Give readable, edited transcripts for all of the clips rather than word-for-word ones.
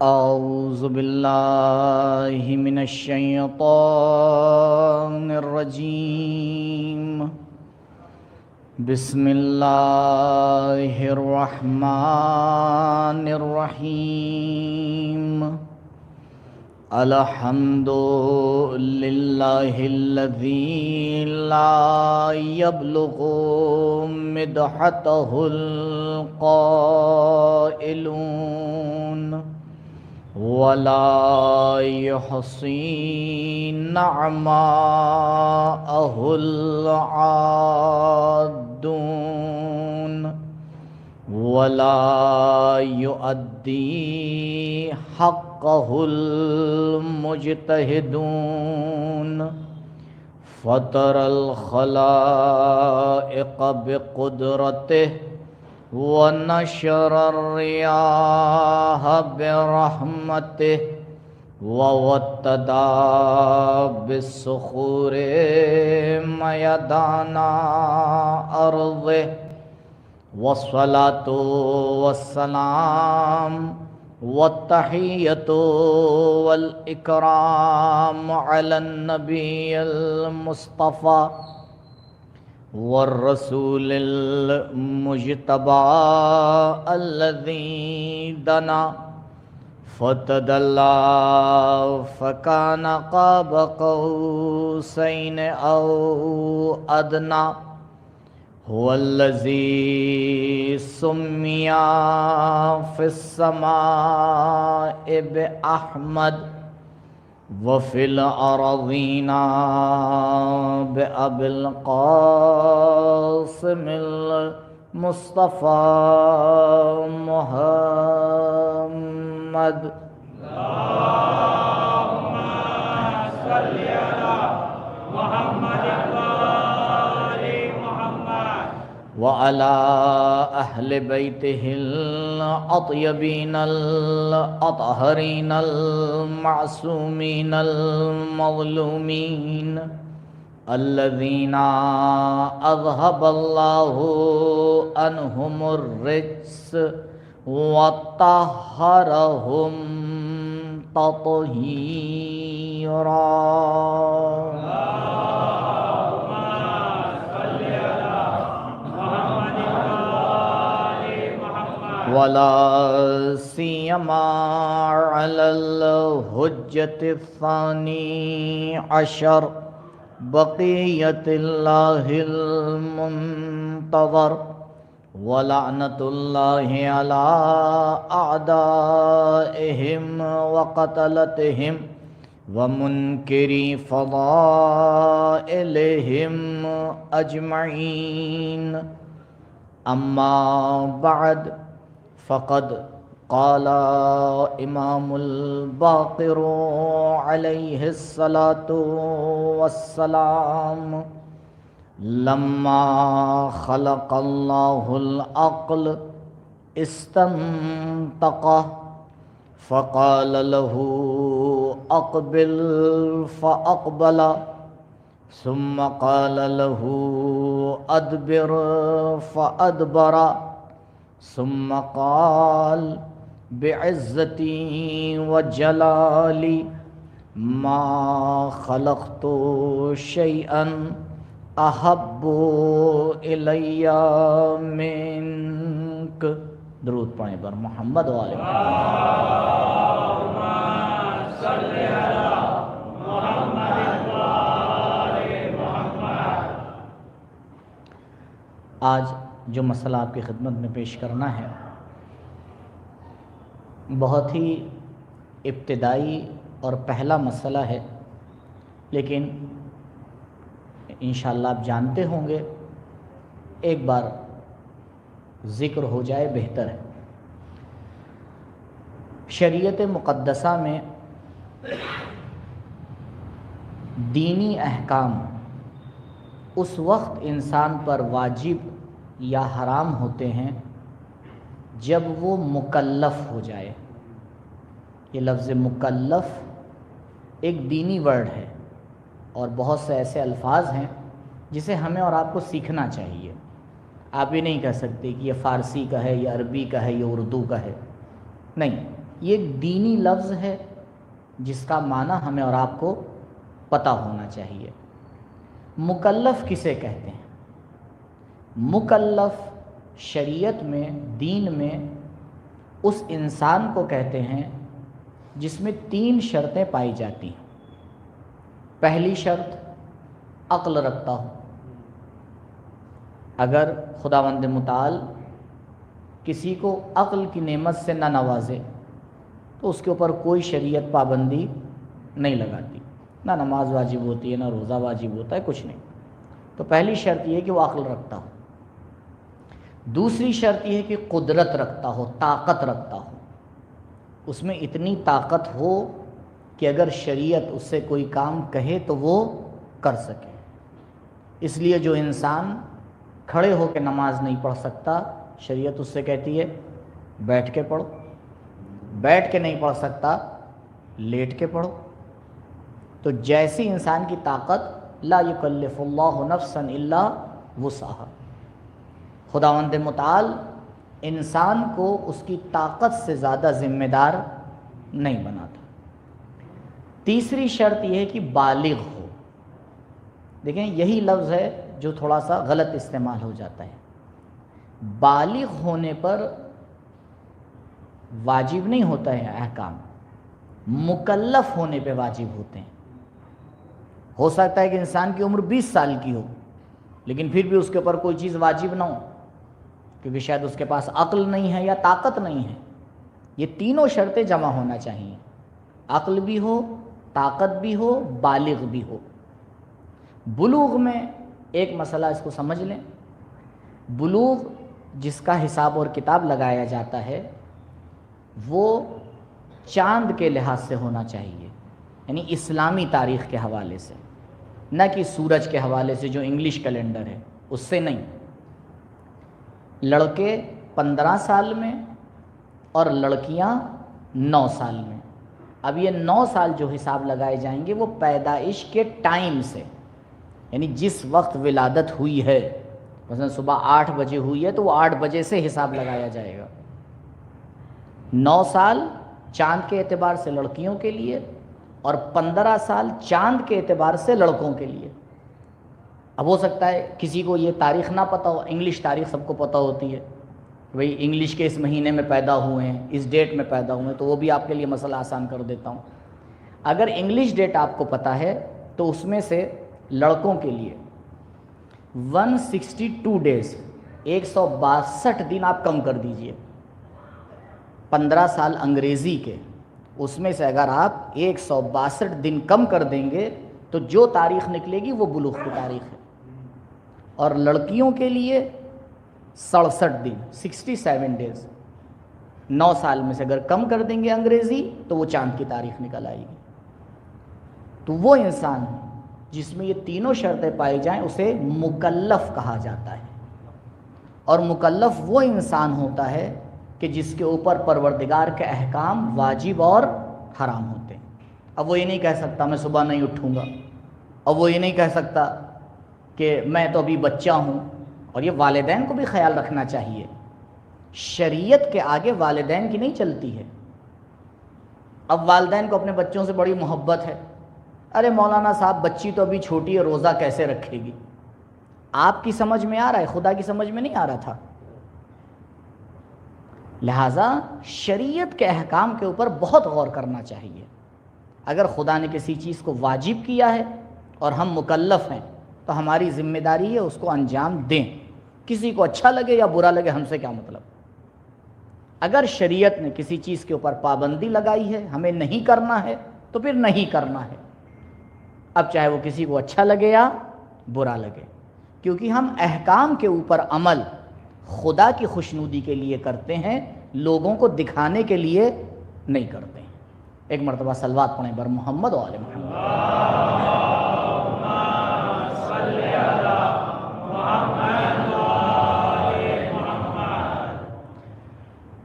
أعوذ بالله من الشيطان الرجيم. بسم الله الرحمن الرحيم. الحمد لله الذي لا يبلغ مدحته القائلون ولا يحصي نعماءه العادون ولا يؤدي حقه المجتهدون. فطر الخلائق بقدرته ونشر الرياح برحمته ووتدا بالصخور ميدان أرضه. والصلاة والسلام والتحية والإكرام على النبي المصطفى والرسول المجتبى الذي دنا فتدلى فكان قاب قوسين أو أدنى. هو الذي سمي في السماء بأحمد وفي الأرضين بأبي القاسم المصطفى محمد. اللهم صل على محمد وعلى أهل بيته الأطيبين الأطهرين المعصومين المظلومين الذين أذهب الله عنهم الرجس وطهرهم تطهيرا. ولا سيما على الحجة الثاني عشر بقية الله المنتظر ولعنة الله على أعدائهم وقتلتهم ومنكري فضائلهم أجمعين. أما بعد فقد قال امام الباقر عليه الصلاة والسلام: لما خلق الله العقل استنطقه فقال له أقبل فأقبل ثم قال له أدبر فأدبر ثم قال بعزتي وجلالي ما خلقت شيئا أحب إلي منك. درود پڑھیں پر محمد و آل محمد. اللهم صل على محمد وآل محمد. آج جو مسئلہ آپ کی خدمت میں پیش کرنا ہے بہت ہی ابتدائی اور پہلا مسئلہ ہے، لیکن انشاءاللہ آپ جانتے ہوں گے، ایک بار ذکر ہو جائے بہتر ہے. شریعت مقدسہ میں دینی احکام اس وقت انسان پر واجب یا حرام ہوتے ہیں جب وہ مکلف ہو جائے. یہ لفظ مکلف ایک دینی ورڈ ہے اور بہت سے ایسے الفاظ ہیں جسے ہمیں اور آپ کو سیکھنا چاہیے. آپ یہ نہیں کہہ سکتے کہ یہ فارسی کا ہے، یہ عربی کا ہے، یہ اردو کا ہے. نہیں، یہ ایک دینی لفظ ہے جس کا معنی ہمیں اور آپ کو پتہ ہونا چاہیے۔ مکلف کسے کہتے ہیں؟ مکلف شریعت میں، دین میں اس انسان کو کہتے ہیں جس میں 3 شرطیں پائی جاتی ہیں۔ پہلی شرط عقل رکھتا ہو۔ اگر خداوند متعال کسی کو عقل کی نعمت سے نہ نوازے تو اس کے اوپر کوئی شریعت پابندی نہیں لگاتی، نہ نماز واجب ہوتی ہے، نہ روزہ واجب ہوتا ہے، کچھ نہیں۔ تو پہلی شرط یہ ہے کہ وہ عقل رکھتا ہو۔ دوسری شرط یہ ہے کہ قدرت رکھتا ہو، طاقت رکھتا ہو، اس میں اتنی طاقت ہو کہ اگر شریعت اس سے کوئی کام کہے تو وہ کر سکے۔ اس لیے جو انسان کھڑے ہو کے نماز نہیں پڑھ سکتا، شریعت اس سے کہتی ہے بیٹھ کے پڑھو۔ بیٹھ کے نہیں پڑھ سکتا، لیٹ کے پڑھو۔ تو جیسی انسان کی طاقت، لا یکلف اللہ نفسا الا وسعہا، خداوند متعال انسان کو اس کی طاقت سے زیادہ ذمہ دار نہیں بناتا۔ تیسری شرط یہ ہے کہ بالغ ہو۔ دیکھیں یہی لفظ ہے جو تھوڑا سا غلط استعمال ہو جاتا ہے۔ بالغ ہونے پر واجب نہیں ہوتا ہے احکام، مکلف ہونے پہ واجب ہوتے ہیں۔ ہو سکتا ہے کہ انسان کی عمر 20 سال کی ہو لیکن پھر بھی اس کے اوپر کوئی چیز واجب نہ ہو، کیونکہ شاید اس کے پاس عقل نہیں ہے یا طاقت نہیں ہے۔ یہ تینوں شرطیں جمع ہونا چاہیے، عقل بھی ہو، طاقت بھی ہو، بالغ بھی ہو۔ بلوغ میں ایک مسئلہ اس کو سمجھ لیں، بلوغ جس کا حساب اور کتاب لگایا جاتا ہے وہ چاند کے لحاظ سے ہونا چاہیے، یعنی اسلامی تاریخ کے حوالے سے، نہ کہ سورج کے حوالے سے جو انگلش کیلنڈر ہے اس سے نہیں۔ لڑکے 15 سال میں اور لڑکیاں 9 سال میں۔ اب یہ 9 سال جو حساب لگائے جائیں گے وہ پیدائش کے ٹائم سے، یعنی جس وقت ولادت ہوئی ہے، مثلا صبح 8 بجے ہوئی ہے تو وہ 8 بجے سے حساب لگایا جائے گا۔ 9 سال چاند کے اعتبار سے لڑکیوں کے لیے اور 15 سال چاند کے اعتبار سے لڑکوں کے لیے۔ اب ہو سکتا ہے کسی کو یہ تاریخ نہ پتہ ہو، انگلش تاریخ سب کو پتہ ہوتی ہے، بھئی انگلش کے اس مہینے میں پیدا ہوئے ہیں، اس ڈیٹ میں پیدا ہوئے ہیں، تو وہ بھی آپ کے لیے مسئلہ آسان کر دیتا ہوں۔ اگر انگلش ڈیٹ آپ کو پتہ ہے تو اس میں سے لڑکوں کے لیے 162 ڈیز، 162 دن آپ کم کر دیجئے۔ 15 سال انگریزی کے، اس میں سے اگر آپ 162 دن کم کر دیں گے تو جو تاریخ نکلے گی وہ بلوغ کی تاریخ ہے۔ اور لڑکیوں کے لیے 67 دن، 67 ڈیز، 9 سال میں سے اگر کم کر دیں گے انگریزی تو وہ چاند کی تاریخ نکل آئے گی۔ تو وہ انسان جس میں یہ تینوں شرطیں پائی جائیں اسے مکلف کہا جاتا ہے۔ اور مکلف وہ انسان ہوتا ہے کہ جس کے اوپر پروردگار کے احکام واجب اور حرام ہوتے ہیں۔ اب وہ یہ نہیں کہہ سکتا میں صبح نہیں اٹھوں گا، اب وہ یہ نہیں کہہ سکتا کہ میں تو ابھی بچہ ہوں۔ اور یہ والدین کو بھی خیال رکھنا چاہیے، شریعت کے آگے والدین کی نہیں چلتی ہے۔ اب والدین کو اپنے بچوں سے بڑی محبت ہے، ارے مولانا صاحب بچی تو ابھی چھوٹی ہے، روزہ کیسے رکھے گی؟ آپ کی سمجھ میں آ رہا ہے، خدا کی سمجھ میں نہیں آ رہا تھا۔ لہٰذا شریعت کے احکام کے اوپر بہت غور کرنا چاہیے۔ اگر خدا نے کسی چیز کو واجب کیا ہے اور ہم مکلف ہیں تو ہماری ذمہ داری ہے اس کو انجام دیں، کسی کو اچھا لگے یا برا لگے ہم سے کیا مطلب۔ اگر شریعت نے کسی چیز کے اوپر پابندی لگائی ہے، ہمیں نہیں کرنا ہے تو پھر نہیں کرنا ہے، اب چاہے وہ کسی کو اچھا لگے یا برا لگے، کیونکہ ہم احکام کے اوپر عمل خدا کی خوشنودی کے لیے کرتے ہیں، لوگوں کو دکھانے کے لیے نہیں کرتے ہیں۔ ایک مرتبہ صلوات پڑھیں بر محمد و آل محمد۔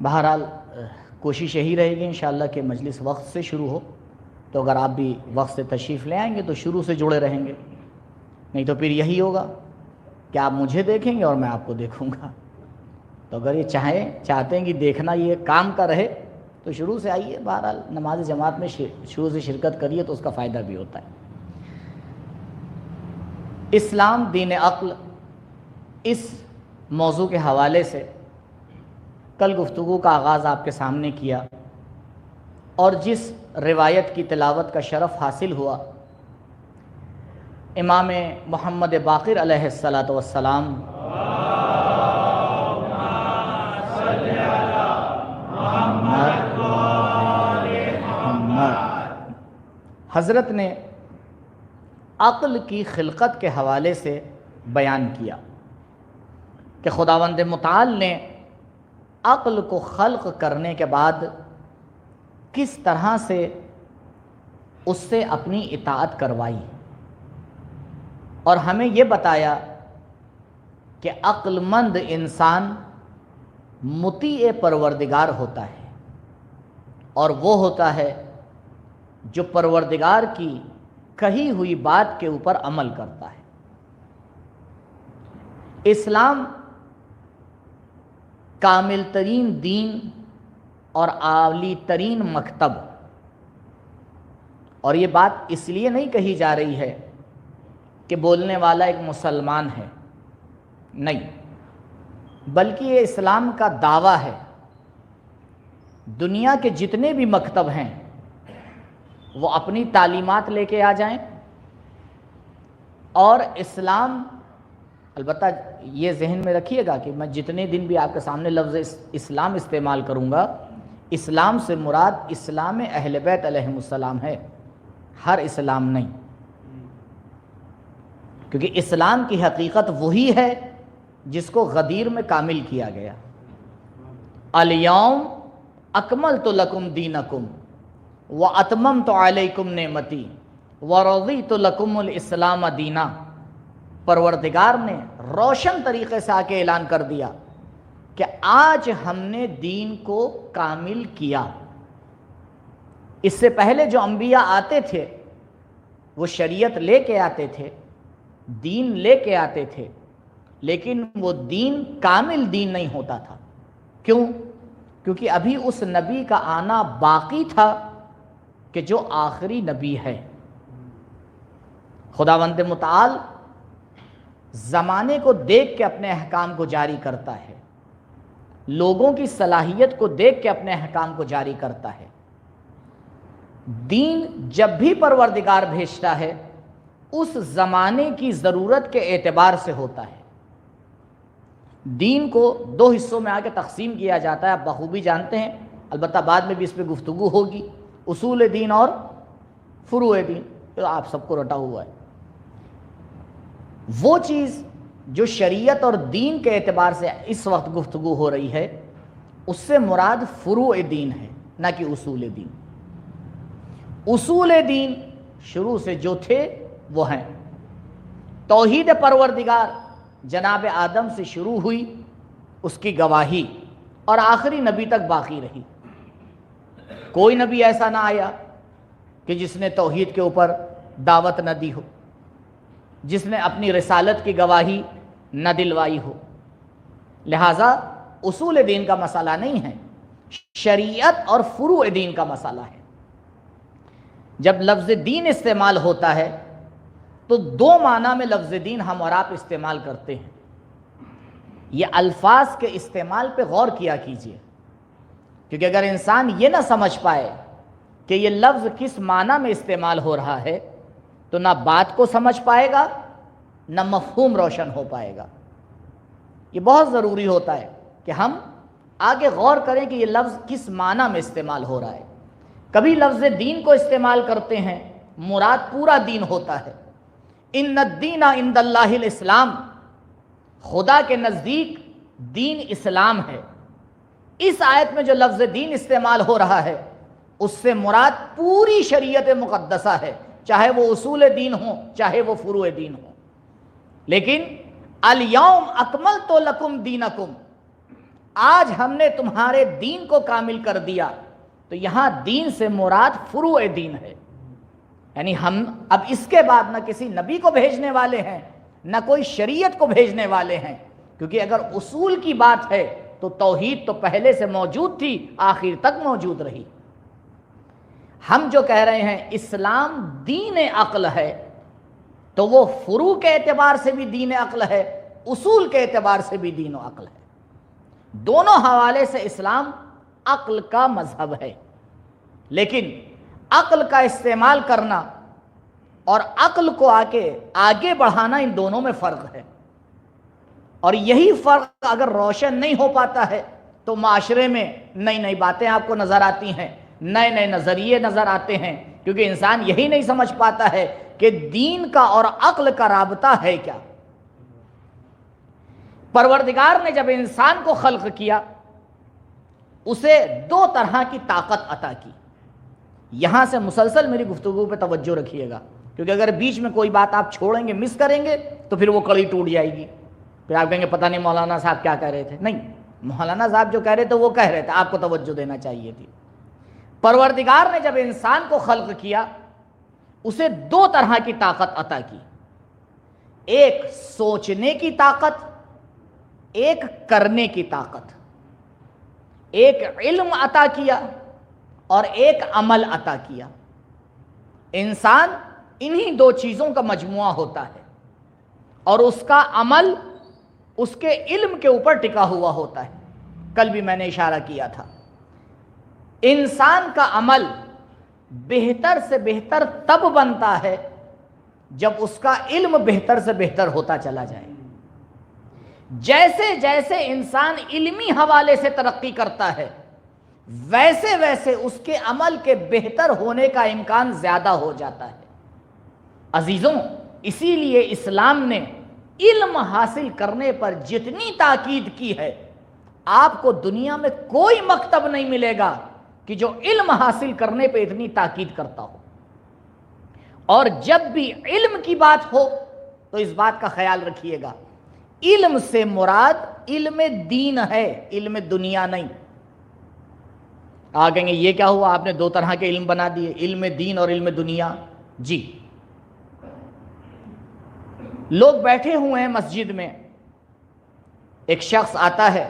بہرحال کوشش یہی رہے گی انشاءاللہ کہ مجلس وقت سے شروع ہو، تو اگر آپ بھی وقت سے تشریف لے آئیں گے تو شروع سے جڑے رہیں گے، نہیں تو پھر یہی ہوگا کہ آپ مجھے دیکھیں گے اور میں آپ کو دیکھوں گا۔ تو اگر یہ چاہتے ہیں کہ دیکھنا یہ کام کا رہے تو شروع سے آئیے، بہرحال نماز جماعت میں شروع سے شرکت کریے تو اس کا فائدہ بھی ہوتا ہے۔ اسلام دین عقل، اس موضوع کے حوالے سے کل گفتگو کا آغاز آپ کے سامنے کیا، اور جس روایت کی تلاوت کا شرف حاصل ہوا امام محمد باقر علیہ الصلاۃ والسلام حضرت نے عقل کی خلقت کے حوالے سے بیان کیا کہ خداوند متعال نے عقل کو خلق کرنے کے بعد کس طرح سے اس سے اپنی اطاعت کروائی، اور ہمیں یہ بتایا کہ عقل مند انسان مطیع پروردگار ہوتا ہے، اور وہ ہوتا ہے جو پروردگار کی کہی ہوئی بات کے اوپر عمل کرتا ہے۔ اسلام کامل ترین دین اور عالی ترین مکتب، اور یہ بات اس لیے نہیں کہی جا رہی ہے کہ بولنے والا ایک مسلمان ہے، نہیں، بلکہ یہ اسلام کا دعویٰ ہے۔ دنیا کے جتنے بھی مکتب ہیں وہ اپنی تعلیمات لے کے آ جائیں، اور اسلام، البتہ یہ ذہن میں رکھیے گا کہ میں جتنے دن بھی آپ کے سامنے لفظ اسلام استعمال کروں گا، اسلام سے مراد اسلام اہل بیت علیہم السلام ہے، ہر اسلام نہیں، کیونکہ اسلام کی حقیقت وہی ہے جس کو غدیر میں کامل کیا گیا۔ الیوم اکملت لکم دینکم واتممت علیکم نعمتی ورضیت لکم الاسلام دینا۔ پروردگار نے روشن طریقے سے آ کے اعلان کر دیا کہ آج ہم نے دین کو کامل کیا۔ اس سے پہلے جو انبیاء آتے تھے وہ شریعت لے کے آتے تھے، دین لے کے آتے تھے، لیکن وہ دین کامل دین نہیں ہوتا تھا۔ کیوں؟ کیونکہ ابھی اس نبی کا آنا باقی تھا کہ جو آخری نبی ہے۔ خداوند متعال زمانے کو دیکھ کے اپنے احکام کو جاری کرتا ہے، لوگوں کی صلاحیت کو دیکھ کے اپنے احکام کو جاری کرتا ہے۔ دین جب بھی پروردگار بھیجتا ہے اس زمانے کی ضرورت کے اعتبار سے ہوتا ہے۔ دین کو دو حصوں میں آ کے تقسیم کیا جاتا ہے، آپ بخوبی جانتے ہیں، البتہ بعد میں بھی اس پہ گفتگو ہوگی، اصول دین اور فروع دین، تو آپ سب کو رٹا ہوا ہے۔ وہ چیز جو شریعت اور دین کے اعتبار سے اس وقت گفتگو ہو رہی ہے، اس سے مراد فروع دین ہے، نہ کہ اصول دین۔ اصول دین شروع سے جو تھے وہ ہیں۔ توحید پروردگار جناب آدم سے شروع ہوئی، اس کی گواہی اور آخری نبی تک باقی رہی۔ کوئی نبی ایسا نہ آیا کہ جس نے توحید کے اوپر دعوت نہ دی ہو، جس نے اپنی رسالت کی گواہی نہ دلوائی ہو۔ لہٰذا اصول دین کا مسئلہ نہیں ہے، شریعت اور فروع دین کا مسئلہ ہے۔ جب لفظ دین استعمال ہوتا ہے تو دو معنی میں لفظ دین ہم اور آپ استعمال کرتے ہیں۔ یہ الفاظ کے استعمال پہ غور کیا کیجئے، کیونکہ اگر انسان یہ نہ سمجھ پائے کہ یہ لفظ کس معنی میں استعمال ہو رہا ہے تو نہ بات کو سمجھ پائے گا نہ مفہوم روشن ہو پائے گا۔ یہ بہت ضروری ہوتا ہے کہ ہم آگے غور کریں کہ یہ لفظ کس معنی میں استعمال ہو رہا ہے۔ کبھی لفظ دین کو استعمال کرتے ہیں، مراد پورا دین ہوتا ہے۔ ان الدین عند اللہ الاسلام، خدا کے نزدیک دین اسلام ہے۔ اس آیت میں جو لفظ دین استعمال ہو رہا ہے اس سے مراد پوری شریعت مقدسہ ہے، چاہے وہ اصول دین ہوں چاہے وہ فروع دین ہوں۔ لیکن الیوم اکملت لکم دینکم، آج ہم نے تمہارے دین کو کامل کر دیا، تو یہاں دین سے مراد فروع دین ہے، یعنی ہم اب اس کے بعد نہ کسی نبی کو بھیجنے والے ہیں نہ کوئی شریعت کو بھیجنے والے ہیں، کیونکہ اگر اصول کی بات ہے تو توحید تو پہلے سے موجود تھی، آخر تک موجود رہی۔ ہم جو کہہ رہے ہیں اسلام دین عقل ہے، تو وہ فروع کے اعتبار سے بھی دین عقل ہے، اصول کے اعتبار سے بھی دین و عقل ہے۔ دونوں حوالے سے اسلام عقل کا مذہب ہے، لیکن عقل کا استعمال کرنا اور عقل کو آگے بڑھانا، ان دونوں میں فرق ہے۔ اور یہی فرق اگر روشن نہیں ہو پاتا ہے تو معاشرے میں نئی نئی باتیں آپ کو نظر آتی ہیں، نئے نئے نظریے نظر آتے ہیں، کیونکہ انسان یہی نہیں سمجھ پاتا ہے کہ دین کا اور عقل کا رابطہ ہے کیا۔ پروردگار نے جب انسان کو خلق کیا، اسے دو طرح کی طاقت عطا کی۔ یہاں سے مسلسل میری گفتگو پہ توجہ رکھیے گا، کیونکہ اگر بیچ میں کوئی بات آپ چھوڑیں گے، مس کریں گے، تو پھر وہ کڑی ٹوٹ جائے گی، پھر آپ کہیں گے پتہ نہیں مولانا صاحب کیا کہہ رہے تھے۔ نہیں، مولانا صاحب جو کہہ رہے تھے وہ کہہ رہے تھے، آپ کو توجہ دینا چاہیے تھی۔ پروردگار نے جب انسان کو خلق کیا، اسے دو طرح کی طاقت عطا کی، ایک سوچنے کی طاقت، ایک کرنے کی طاقت، ایک علم عطا کیا اور ایک عمل عطا کیا۔ انسان انہی دو چیزوں کا مجموعہ ہوتا ہے، اور اس کا عمل اس کے علم کے اوپر ٹکا ہوا ہوتا ہے۔ کل بھی میں نے اشارہ کیا تھا، انسان کا عمل بہتر سے بہتر تب بنتا ہے جب اس کا علم بہتر سے بہتر ہوتا چلا جائے۔ جیسے جیسے انسان علمی حوالے سے ترقی کرتا ہے، ویسے ویسے اس کے عمل کے بہتر ہونے کا امکان زیادہ ہو جاتا ہے۔ عزیزوں، اسی لیے اسلام نے علم حاصل کرنے پر جتنی تاکید کی ہے، آپ کو دنیا میں کوئی مکتب نہیں ملے گا کہ جو علم حاصل کرنے پہ اتنی تاکید کرتا ہو۔ اور جب بھی علم کی بات ہو تو اس بات کا خیال رکھیے گا، علم سے مراد علم دین ہے، علم دنیا نہیں۔ کہیں گے یہ کیا ہوا، آپ نے دو طرح کے علم بنا دیے، علم دین اور علم دنیا۔ جی، لوگ بیٹھے ہوئے ہیں مسجد میں، ایک شخص آتا ہے،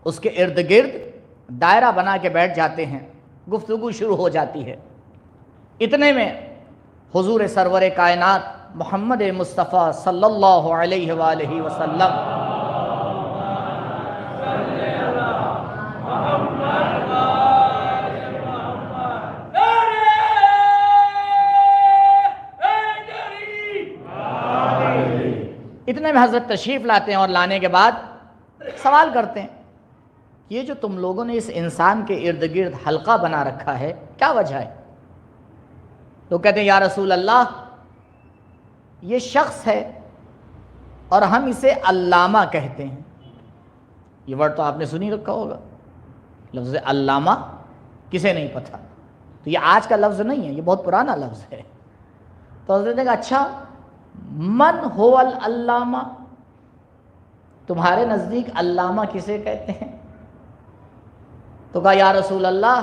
اس کے ارد گرد دائرہ بنا کے بیٹھ جاتے ہیں، گفتگو شروع ہو جاتی ہے۔ اتنے میں حضور سرور کائنات محمد مصطفیٰ صلی اللہ علیہ وآلہ وسلم اتنے میں حضرت تشریف لاتے ہیں، اور لانے کے بعد سوال کرتے ہیں، یہ جو تم لوگوں نے اس انسان کے ارد گرد حلقہ بنا رکھا ہے، کیا وجہ ہے؟ تو کہتے ہیں یا رسول اللہ، یہ شخص ہے اور ہم اسے علامہ کہتے ہیں۔ یہ ورڈ تو آپ نے سنی رکھا ہوگا، لفظ علامہ کسے نہیں پتہ؟ تو یہ آج کا لفظ نہیں ہے، یہ بہت پرانا لفظ ہے۔ تو حضرت نے کہا اچھا، من هو العلامہ، تمہارے نزدیک علامہ کسے کہتے ہیں؟ تو کہا یا رسول اللہ،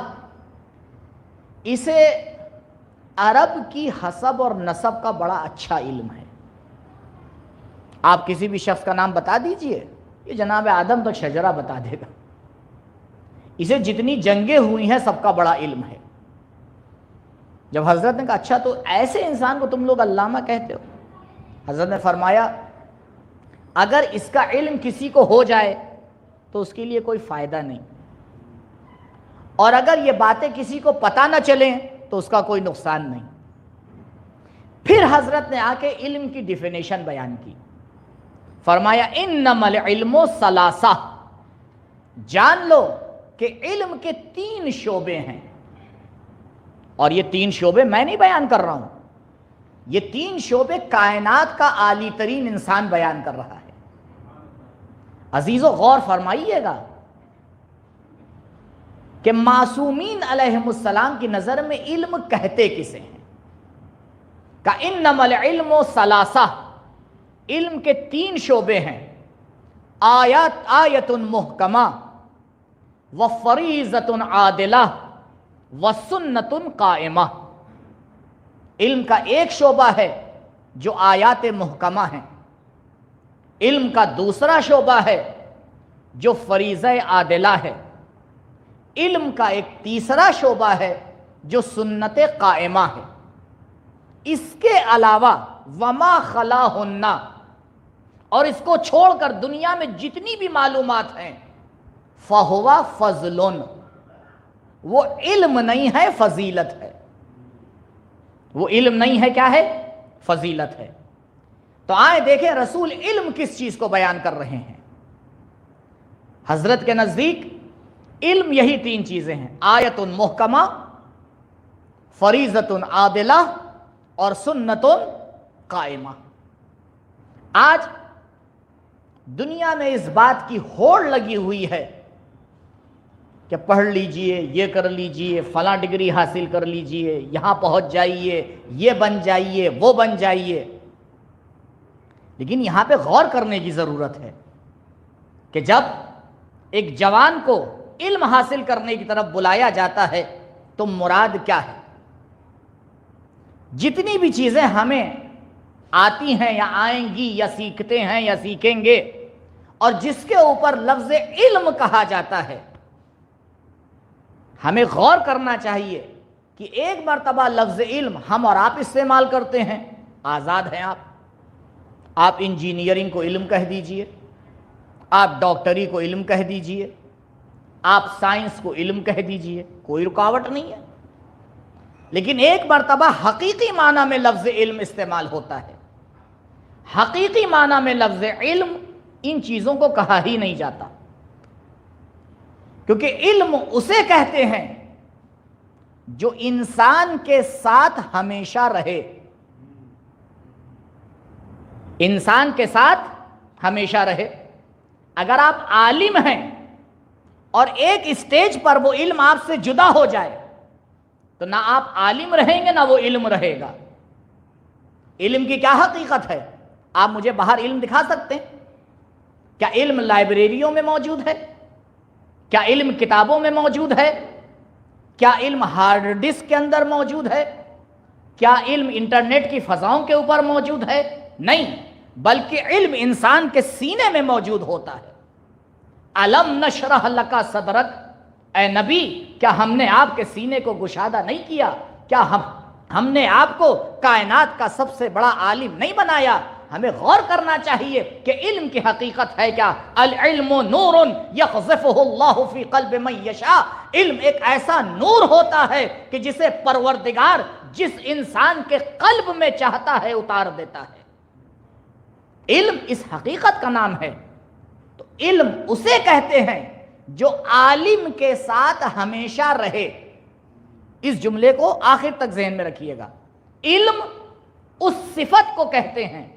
اسے عرب کی حسب اور نسب کا بڑا اچھا علم ہے۔ آپ کسی بھی شخص کا نام بتا دیجئے، یہ جناب آدم تک شجرہ بتا دے گا۔ اسے جتنی جنگیں ہوئی ہیں سب کا بڑا علم ہے۔ جب حضرت نے کہا اچھا، تو ایسے انسان کو تم لوگ علامہ کہتے ہو؟ حضرت نے فرمایا اگر اس کا علم کسی کو ہو جائے تو اس کے لیے کوئی فائدہ نہیں، اور اگر یہ باتیں کسی کو پتہ نہ چلیں تو اس کا کوئی نقصان نہیں۔ پھر حضرت نے آ کے علم کی ڈیفینیشن بیان کی، فرمایا انما العلم ثلاثہ، جان لو کہ علم کے 3 شعبے ہیں، اور یہ 3 شعبے میں نہیں بیان کر رہا ہوں، یہ 3 شعبے کائنات کا عالی ترین انسان بیان کر رہا ہے۔ عزیزو غور فرمائیے گا کہ معصومین علیہم السلام کی نظر میں علم کہتے کسے ہیں؟ کہ انما العلم ثلاثہ، علم کے 3 شعبے ہیں، آیت محکمہ وفریضۃ عادلہ وسنت قائمہ۔ علم کا ایک شعبہ ہے جو آیات محکمہ ہیں، علم کا دوسرا شعبہ ہے جو فریضہ عادلہ ہے، علم کا ایک تیسرا شعبہ ہے جو سنت قائمہ ہے، اس کے علاوہ وما خلاہن، اور اس کو چھوڑ کر دنیا میں جتنی بھی معلومات ہیں، فہوا فضل، وہ علم نہیں ہے، فضیلت ہے۔ وہ علم نہیں ہے، کیا ہے؟ فضیلت ہے۔ تو آئے دیکھیں رسول علم کس چیز کو بیان کر رہے ہیں۔ حضرت کے نزدیک علم یہی تین چیزیں ہیں: آیت محکمہ، فریضۃ عادلہ، اور سنت قائمہ۔ آج دنیا میں اس بات کی ہوڑ لگی ہوئی ہے کہ پڑھ لیجئے، یہ کر لیجئے، فلاں ڈگری حاصل کر لیجئے، یہاں پہنچ جائیے، یہ بن جائیے، وہ بن جائیے۔ لیکن یہاں پہ غور کرنے کی ضرورت ہے کہ جب ایک جوان کو علم حاصل کرنے کی طرف بلایا جاتا ہے تو مراد کیا ہے؟ جتنی بھی چیزیں ہمیں آتی ہیں یا آئیں گی یا سیکھتے ہیں یا سیکھیں گے، اور جس کے اوپر لفظ علم کہا جاتا ہے، ہمیں غور کرنا چاہیے کہ ایک مرتبہ لفظ علم ہم اور آپ استعمال کرتے ہیں، آزاد ہیں آپ انجینئرنگ کو علم کہہ دیجئے، آپ ڈاکٹری کو علم کہہ دیجئے، آپ سائنس کو علم کہہ دیجئے، کوئی رکاوٹ نہیں ہے۔ لیکن ایک مرتبہ حقیقی معنی میں لفظ علم استعمال ہوتا ہے۔ حقیقی معنی میں لفظ علم ان چیزوں کو کہا ہی نہیں جاتا، کیونکہ علم اسے کہتے ہیں جو انسان کے ساتھ ہمیشہ رہے، انسان کے ساتھ ہمیشہ رہے۔ اگر آپ عالم ہیں اور ایک اسٹیج پر وہ علم آپ سے جدا ہو جائے تو نہ آپ عالم رہیں گے نہ وہ علم رہے گا۔ علم کی کیا حقیقت ہے؟ آپ مجھے باہر علم دکھا سکتے ہیں؟ کیا علم لائبریریوں میں موجود ہے؟ کیا علم کتابوں میں موجود ہے؟ کیا علم ہارڈ ڈسک کے اندر موجود ہے؟ کیا علم انٹرنیٹ کی فضاؤں کے اوپر موجود ہے؟ نہیں، بلکہ علم انسان کے سینے میں موجود ہوتا ہے۔ الم نشرح لک صدرک، اے نبی کیا ہم نے آپ کے سینے کو گشادہ نہیں کیا؟ کیا ہم نے آپ کو کائنات کا سب سے بڑا عالم نہیں بنایا؟ ہمیں غور کرنا چاہیے کہ علم کی حقیقت ہے کیا؟ العلم نور یقذفہ اللہ فی قلب من یشاء، علم ایک ایسا نور ہوتا ہے کہ جسے پروردگار جس انسان کے قلب میں چاہتا ہے اتار دیتا ہے۔ علم اس حقیقت کا نام ہے۔ تو علم اسے کہتے ہیں جو عالم کے ساتھ ہمیشہ رہے۔ اس جملے کو آخر تک ذہن میں رکھیے گا۔ علم اس صفت کو کہتے ہیں،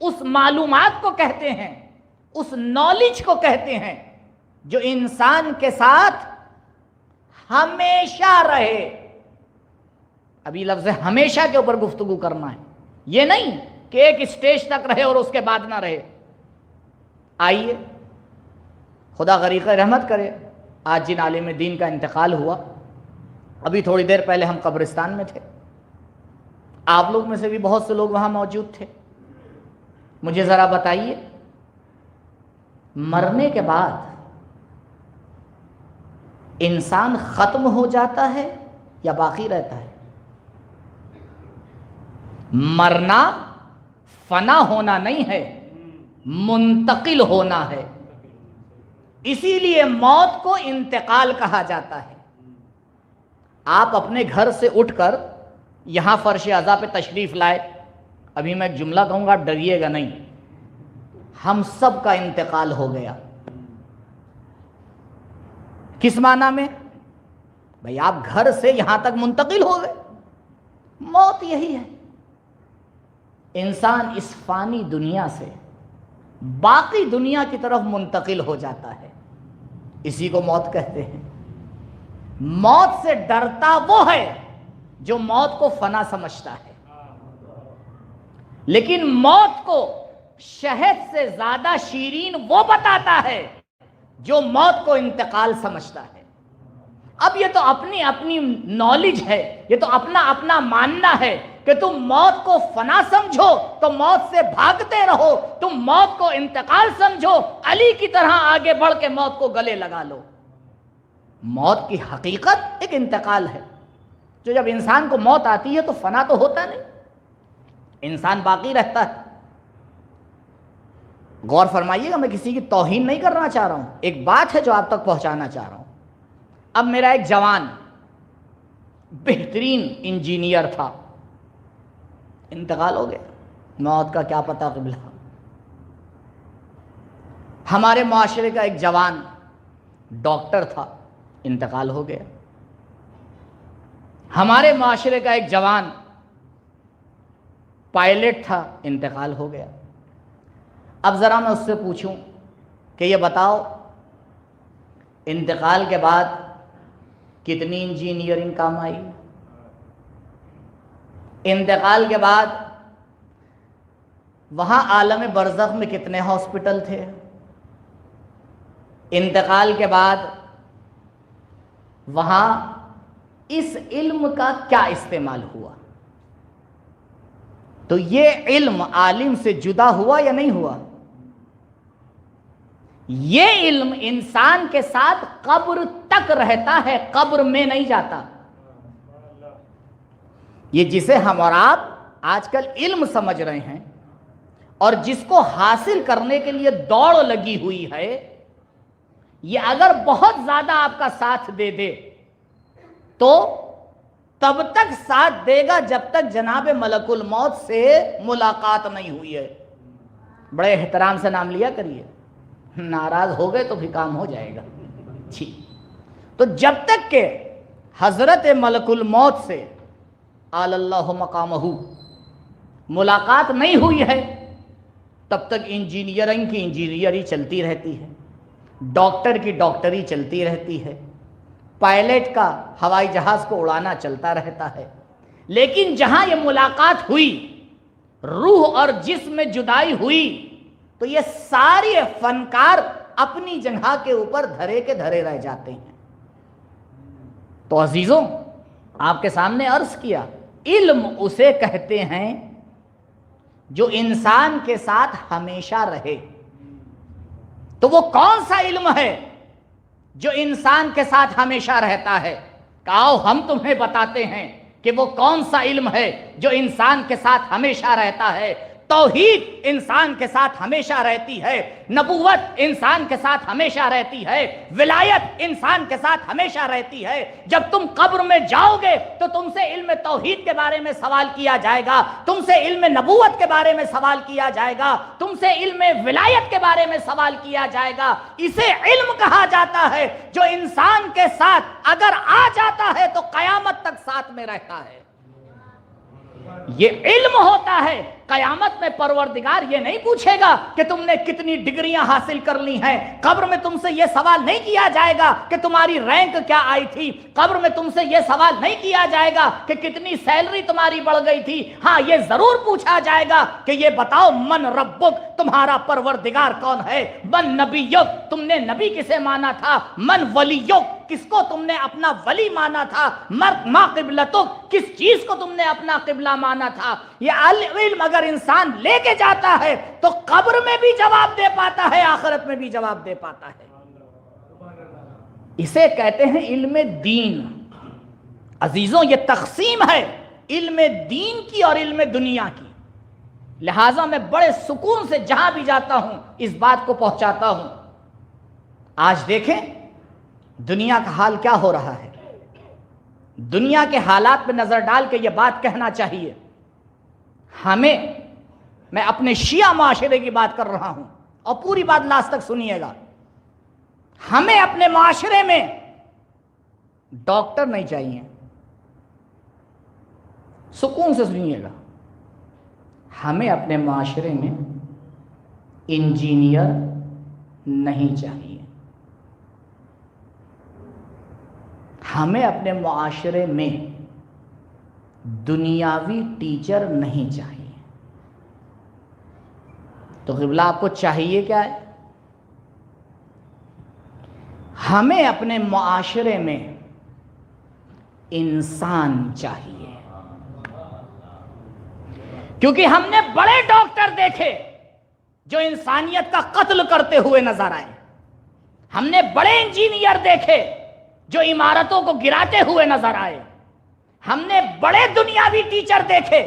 اس معلومات کو کہتے ہیں، اس نالج کو کہتے ہیں جو انسان کے ساتھ ہمیشہ رہے۔ ابھی لفظ ہمیشہ کے اوپر گفتگو کرنا ہے، یہ نہیں کہ ایک اسٹیج تک رہے اور اس کے بعد نہ رہے۔ آئیے خدا غریق رحمت کرے، آج جن عالم دین کا انتقال ہوا، ابھی تھوڑی دیر پہلے ہم قبرستان میں تھے، آپ لوگ میں سے بھی بہت سے لوگ وہاں موجود تھے۔ مجھے ذرا بتائیے، مرنے کے بعد انسان ختم ہو جاتا ہے یا باقی رہتا ہے؟ مرنا فنا ہونا نہیں ہے، منتقل ہونا ہے۔ اسی لیے موت کو انتقال کہا جاتا ہے۔ آپ اپنے گھر سے اٹھ کر یہاں فرش عزا پہ تشریف لائے، ابھی میں ایک جملہ کہوں گا، آپ ڈریے گا نہیں، ہم سب کا انتقال ہو گیا۔ کس معنی میں؟ بھئی آپ گھر سے یہاں تک منتقل ہو گئے، موت یہی ہے۔ انسان اس فانی دنیا سے باقی دنیا کی طرف منتقل ہو جاتا ہے، اسی کو موت کہتے ہیں۔ موت سے ڈرتا وہ ہے جو موت کو فنا سمجھتا ہے، لیکن موت کو شہد سے زیادہ شیرین وہ بتاتا ہے جو موت کو انتقال سمجھتا ہے۔ اب یہ تو اپنی اپنی نالج ہے، یہ تو اپنا اپنا ماننا ہے کہ تم موت کو فنا سمجھو تو موت سے بھاگتے رہو، تم موت کو انتقال سمجھو، علی کی طرح آگے بڑھ کے موت کو گلے لگا لو۔ موت کی حقیقت ایک انتقال ہے، جو جب انسان کو موت آتی ہے تو فنا تو ہوتا نہیں، انسان باقی رہتا ہے۔ غور فرمائیے گا، میں کسی کی توہین نہیں کرنا چاہ رہا ہوں، ایک بات ہے جو آپ تک پہنچانا چاہ رہا ہوں۔ اب میرا ایک جوان بہترین انجینئر تھا، انتقال ہو گیا، موت کا کیا پتہ قبلہ۔ ہمارے معاشرے کا ایک جوان ڈاکٹر تھا، انتقال ہو گیا۔ ہمارے معاشرے کا ایک جوان پائلٹ تھا، انتقال ہو گیا۔ اب ذرا میں اس سے پوچھوں کہ یہ بتاؤ انتقال کے بعد کتنی انجینئرنگ کام آئی؟ انتقال کے بعد وہاں عالم برزخ میں کتنے ہاسپٹل تھے؟ انتقال کے بعد وہاں اس علم کا کیا استعمال ہوا؟ تو یہ علم عالم سے جدا ہوا یا نہیں ہوا؟ یہ علم انسان کے ساتھ قبر تک رہتا ہے، قبر میں نہیں جاتا۔ یہ جسے ہم اور آپ آج کل علم سمجھ رہے ہیں اور جس کو حاصل کرنے کے لیے دوڑ لگی ہوئی ہے، یہ اگر بہت زیادہ آپ کا ساتھ دے دے تو تب تک ساتھ دے گا جب تک جناب ملک الموت سے ملاقات نہیں ہوئی ہے۔ بڑے احترام سے نام لیا کریے، ناراض ہو گئے تو بھی کام ہو جائے گا۔ ٹھیک، تو جب تک کہ حضرت ملک الموت سے آل اللہ مقامہ ملاقات نہیں ہوئی ہے، تب تک انجینئرنگ کی انجینئری چلتی رہتی ہے، ڈاکٹر کی ڈاکٹری چلتی رہتی ہے، پائلٹ کا ہوائی جہاز کو اڑانا چلتا رہتا ہے۔ لیکن جہاں یہ ملاقات ہوئی، روح اور جسم میں جدائی ہوئی، تو یہ سارے فنکار اپنی جگہ کے اوپر دھرے کے دھرے رہ جاتے ہیں۔ تو عزیزوں، آپ کے سامنے عرض کیا، علم اسے کہتے ہیں جو انسان کے ساتھ ہمیشہ رہے۔ تو وہ کون سا علم ہے جو انسان کے ساتھ ہمیشہ رہتا ہے؟ آؤ ہم تمہیں بتاتے ہیں کہ وہ کون سا علم ہے جو انسان کے ساتھ ہمیشہ رہتا ہے۔ توحید انسان کے ساتھ ہمیشہ رہتی ہے، نبوت انسان کے ساتھ ہمیشہ رہتی ہے، ولایت انسان کے ساتھ ہمیشہ رہتی ہے۔ جب تم قبر میں جاؤ گے تو تم سے علم توحید کے بارے میں سوال کیا جائے گا، تم سے علم نبوت کے بارے میں سوال کیا جائے گا، تم سے علم ولایت کے بارے میں سوال کیا جائے گا۔ اسے علم کہا جاتا ہے جو انسان کے ساتھ اگر آ جاتا ہے تو قیامت تک ساتھ میں رہتا ہے۔ یہ علم ہوتا ہے۔ قیامت میں پروردگار یہ نہیں پوچھے گا کہ تم نے کتنی ڈگریاں حاصل کر لی ہیں، قبر میں تم سے یہ سوال نہیں کیا جائے گا کہ تمہاری رینک کیا آئی تھی، قبر میں تم سے یہ سوال نہیں کیا جائے گا کہ کتنی سیلری تمہاری بڑھ گئی تھی۔ ہاں، یہ ضرور پوچھا جائے گا کہ یہ بتاؤ من ربک، تمہارا پروردگار کون ہے، من نبیک، تم نے نبی کسے مانا تھا، من ولیک، کس کو تم نے اپنا ولی مانا تھا، ما قبلتک، کس چیز کو تم نے اپنا قبلہ مانا تھا۔ یہ علم اگر انسان لے کے جاتا ہے تو قبر میں بھی جواب دے پاتا ہے، آخرت میں بھی جواب دے پاتا ہے۔ اسے کہتے ہیں علم دین۔ عزیزوں، یہ تقسیم ہے علم دین کی اور علم دنیا کی۔ لہٰذا میں بڑے سکون سے جہاں بھی جاتا ہوں اس بات کو پہنچاتا ہوں۔ آج دیکھیں دنیا کا حال کیا ہو رہا ہے۔ دنیا کے حالات پہ نظر ڈال کے یہ بات کہنا چاہیے، ہمیں، میں اپنے شیعہ معاشرے کی بات کر رہا ہوں اور پوری بات لاسٹ تک سنیے گا، ہمیں اپنے معاشرے میں ڈاکٹر نہیں چاہیے، سکون سے سنیے گا، ہمیں اپنے معاشرے میں انجینئر نہیں چاہیے، ہمیں اپنے معاشرے میں دنیاوی ٹیچر نہیں چاہیے۔ تو قبلہ آپ کو چاہیے کیا ہے؟ ہمیں اپنے معاشرے میں انسان چاہیے۔ کیونکہ ہم نے بڑے ڈاکٹر دیکھے جو انسانیت کا قتل کرتے ہوئے نظر آئے، ہم نے بڑے انجینئر دیکھے جو عمارتوں کو گراتے ہوئے نظر آئے، ہم نے بڑے دنیاوی ٹیچر دیکھے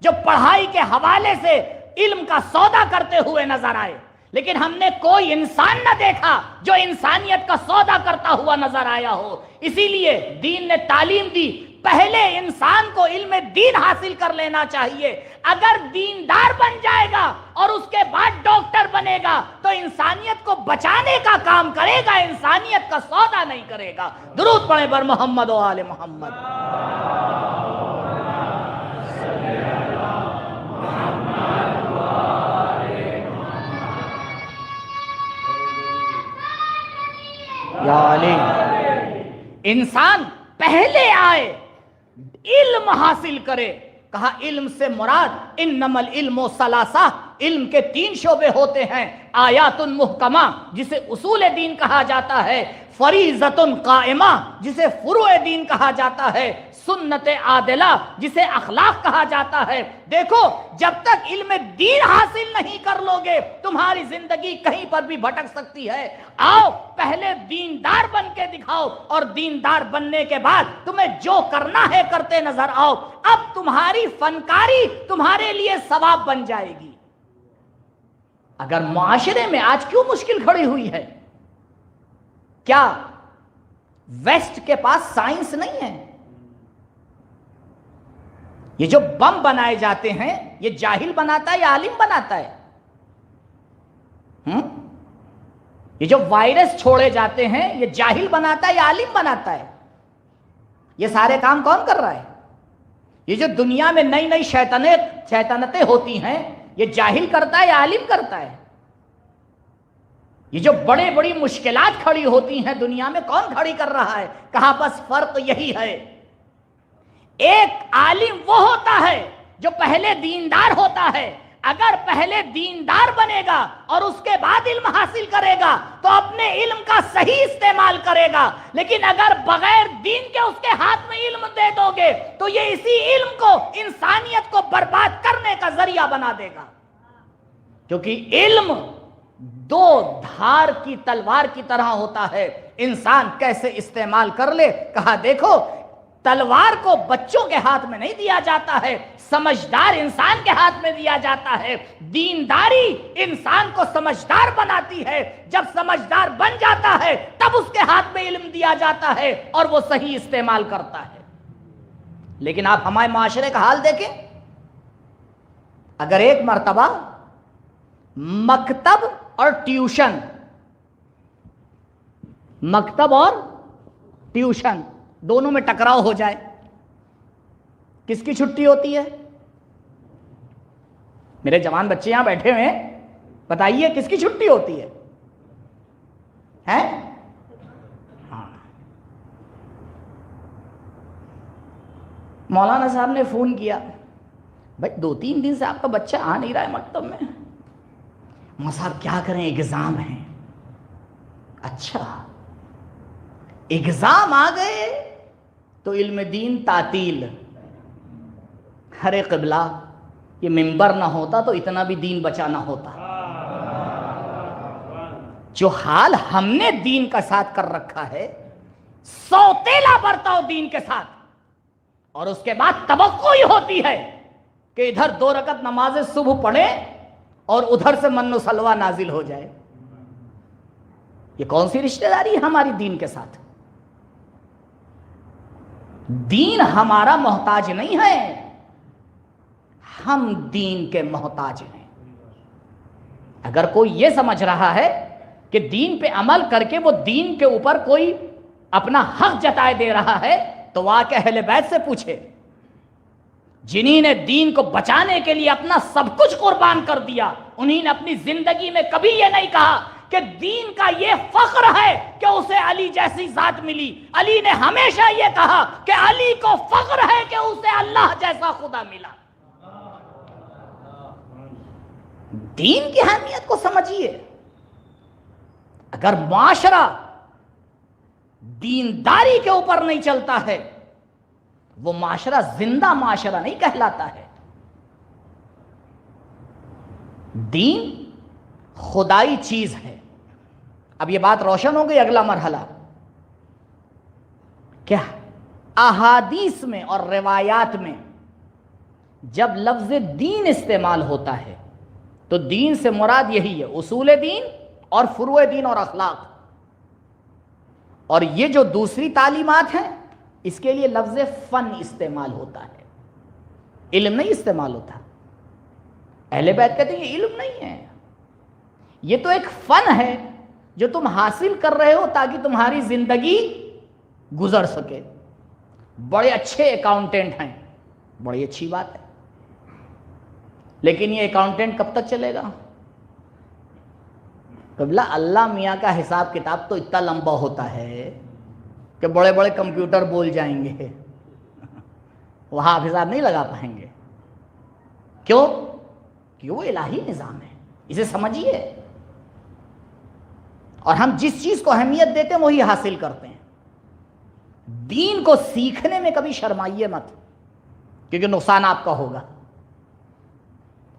جو پڑھائی کے حوالے سے علم کا سودا کرتے ہوئے نظر آئے، لیکن ہم نے کوئی انسان نہ دیکھا جو انسانیت کا سودا کرتا ہوا نظر آیا ہو۔ اسی لیے دین نے تعلیم دی، پہلے انسان کو علم دین حاصل کر لینا چاہیے۔ اگر دیندار بن جائے گا اور اس کے بعد ڈاکٹر بنے گا تو انسانیت کو بچانے کا کام کرے گا، انسانیت کا سودا نہیں کرے گا۔ درود پڑھیں بر محمد و آل محمد۔ یا علی، انسان پہلے آئے، علم حاصل کرے۔ کہا علم سے مراد انما العلم ثلاثہ، علم کے 3 شعبے ہوتے ہیں، آیات محکمہ جسے اصول دین کہا جاتا ہے، فریضۃ قائمہ جسے فروع دین کہا جاتا ہے، سنت عادلہ جسے اخلاق کہا جاتا ہے۔ دیکھو جب تک علم دین حاصل نہیں کر لوگے تمہاری زندگی کہیں پر بھی بھٹک سکتی ہے۔ آؤ پہلے دیندار بن کے دکھاؤ، اور دیندار بننے کے بعد تمہیں جو کرنا ہے کرتے نظر آؤ، اب تمہاری فنکاری تمہارے لیے ثواب بن جائے گی۔ اگر معاشرے میں آج کیوں مشکل کھڑی ہوئی ہے؟ کیا ویسٹ کے پاس سائنس نہیں ہے؟ یہ جو بم بنائے جاتے ہیں یہ جاہل بناتا ہے یا عالم بناتا ہے؟ یہ جو وائرس چھوڑے جاتے ہیں یہ جاہل بناتا ہے یا عالم بناتا ہے؟ یہ سارے کام کون کر رہا ہے؟ یہ جو دنیا میں نئی نئی شیطنتیں ہوتی ہیں یہ جاہل کرتا ہے یا عالم کرتا ہے؟ یہ جو بڑے بڑی مشکلات کھڑی ہوتی ہیں دنیا میں کون کھڑی کر رہا ہے؟ کہا بس فرق یہی ہے، ایک عالم وہ ہوتا ہے جو پہلے دیندار ہوتا ہے، اگر پہلے دیندار بنے گا اور اس کے بعد علم حاصل کرے گا تو اپنے علم کا صحیح استعمال کرے گا، لیکن اگر بغیر دین کے اس کے ہاتھ میں علم دے دو گے تو یہ اسی علم کو انسانیت کو برباد کرنے کا ذریعہ بنا دے گا۔ کیونکہ علم 2 دھار کی تلوار کی طرح ہوتا ہے، انسان کیسے استعمال کر لے۔ کہا دیکھو تلوار کو بچوں کے ہاتھ میں نہیں دیا جاتا ہے، سمجھدار انسان کے ہاتھ میں دیا جاتا ہے۔ دینداری انسان کو سمجھدار بناتی ہے، جب سمجھدار بن جاتا ہے تب اس کے ہاتھ میں علم دیا جاتا ہے اور وہ صحیح استعمال کرتا ہے۔ لیکن آپ ہمارے معاشرے کا حال دیکھیں، اگر ایک مرتبہ مکتب اور ٹیوشن دونوں میں ٹکراؤ ہو جائے، کس کی چھٹی ہوتی ہے؟ میرے جوان بچے یہاں بیٹھے ہوئے ہیں، بتائیے کس کی چھٹی ہوتی ہے؟ ہاں، مولانا صاحب نے فون کیا، بھائی 2-3 دن سے آپ کا بچہ آ نہیں رہا ہے مکتب میں۔ مولانا صاحب کیا کریں، ایگزام ہیں۔ اچھا ایگزام آ گئے تو علم دین تعطیل۔ ارے قبلہ یہ ممبر نہ ہوتا تو اتنا بھی دین بچا نہ ہوتا۔ جو حال ہم نے دین کا ساتھ کر رکھا ہے، سوتیلا برتاؤ دین کے ساتھ، اور اس کے بعد توقع ہی ہوتی ہے کہ ادھر 2 رکعت نماز صبح پڑھے اور ادھر سے من و سلوہ نازل ہو جائے۔ یہ کون سی رشتہ داری ہے ہماری دین کے ساتھ؟ دین ہمارا محتاج نہیں ہے، ہم دین کے محتاج ہیں۔ اگر کوئی یہ سمجھ رہا ہے کہ دین پہ عمل کر کے وہ دین کے اوپر کوئی اپنا حق جتائے دے رہا ہے تو وہ آ کے اہل بیت سے پوچھے، جنہی نے دین کو بچانے کے لیے اپنا سب کچھ قربان کر دیا، انہی نے اپنی زندگی میں کبھی یہ نہیں کہا کہ دین کا یہ فخر ہے کہ اسے علی جیسی ذات ملی۔ علی نے ہمیشہ یہ کہا کہ علی کو فخر ہے کہ اسے اللہ جیسا خدا ملا۔ دین کی اہمیت کو سمجھیے۔ اگر معاشرہ دینداری کے اوپر نہیں چلتا ہے وہ معاشرہ زندہ معاشرہ نہیں کہلاتا ہے۔ دین خدائی چیز ہے. اب یہ بات روشن ہو گئی. اگلا مرحلہ کیا؟ احادیث میں اور روایات میں جب لفظ دین استعمال ہوتا ہے تو دین سے مراد یہی ہے اصول دین اور فروع دین اور اخلاق. اور یہ جو دوسری تعلیمات ہیں اس کے لیے لفظ فن استعمال ہوتا ہے, علم نہیں استعمال ہوتا. اہل بیت کہتے ہیں یہ علم نہیں ہے, یہ تو ایک فن ہے جو تم حاصل کر رہے ہو تاکہ تمہاری زندگی گزر سکے. بڑے اچھے اکاؤنٹنٹ ہیں, بڑی اچھی بات ہے, لیکن یہ اکاؤنٹنٹ کب تک چلے گا؟ قبلہ اللہ میاں کا حساب کتاب تو اتنا لمبا ہوتا ہے کہ بڑے بڑے کمپیوٹر بول جائیں گے, وہاں آپ حساب نہیں لگا پائیں گے. کیوں؟ کہ وہ الہی نظام ہے, اسے سمجھیے. اور ہم جس چیز کو اہمیت دیتے ہیں وہی حاصل کرتے ہیں. دین کو سیکھنے میں کبھی شرمائیے مت, کیونکہ نقصان آپ کا ہوگا.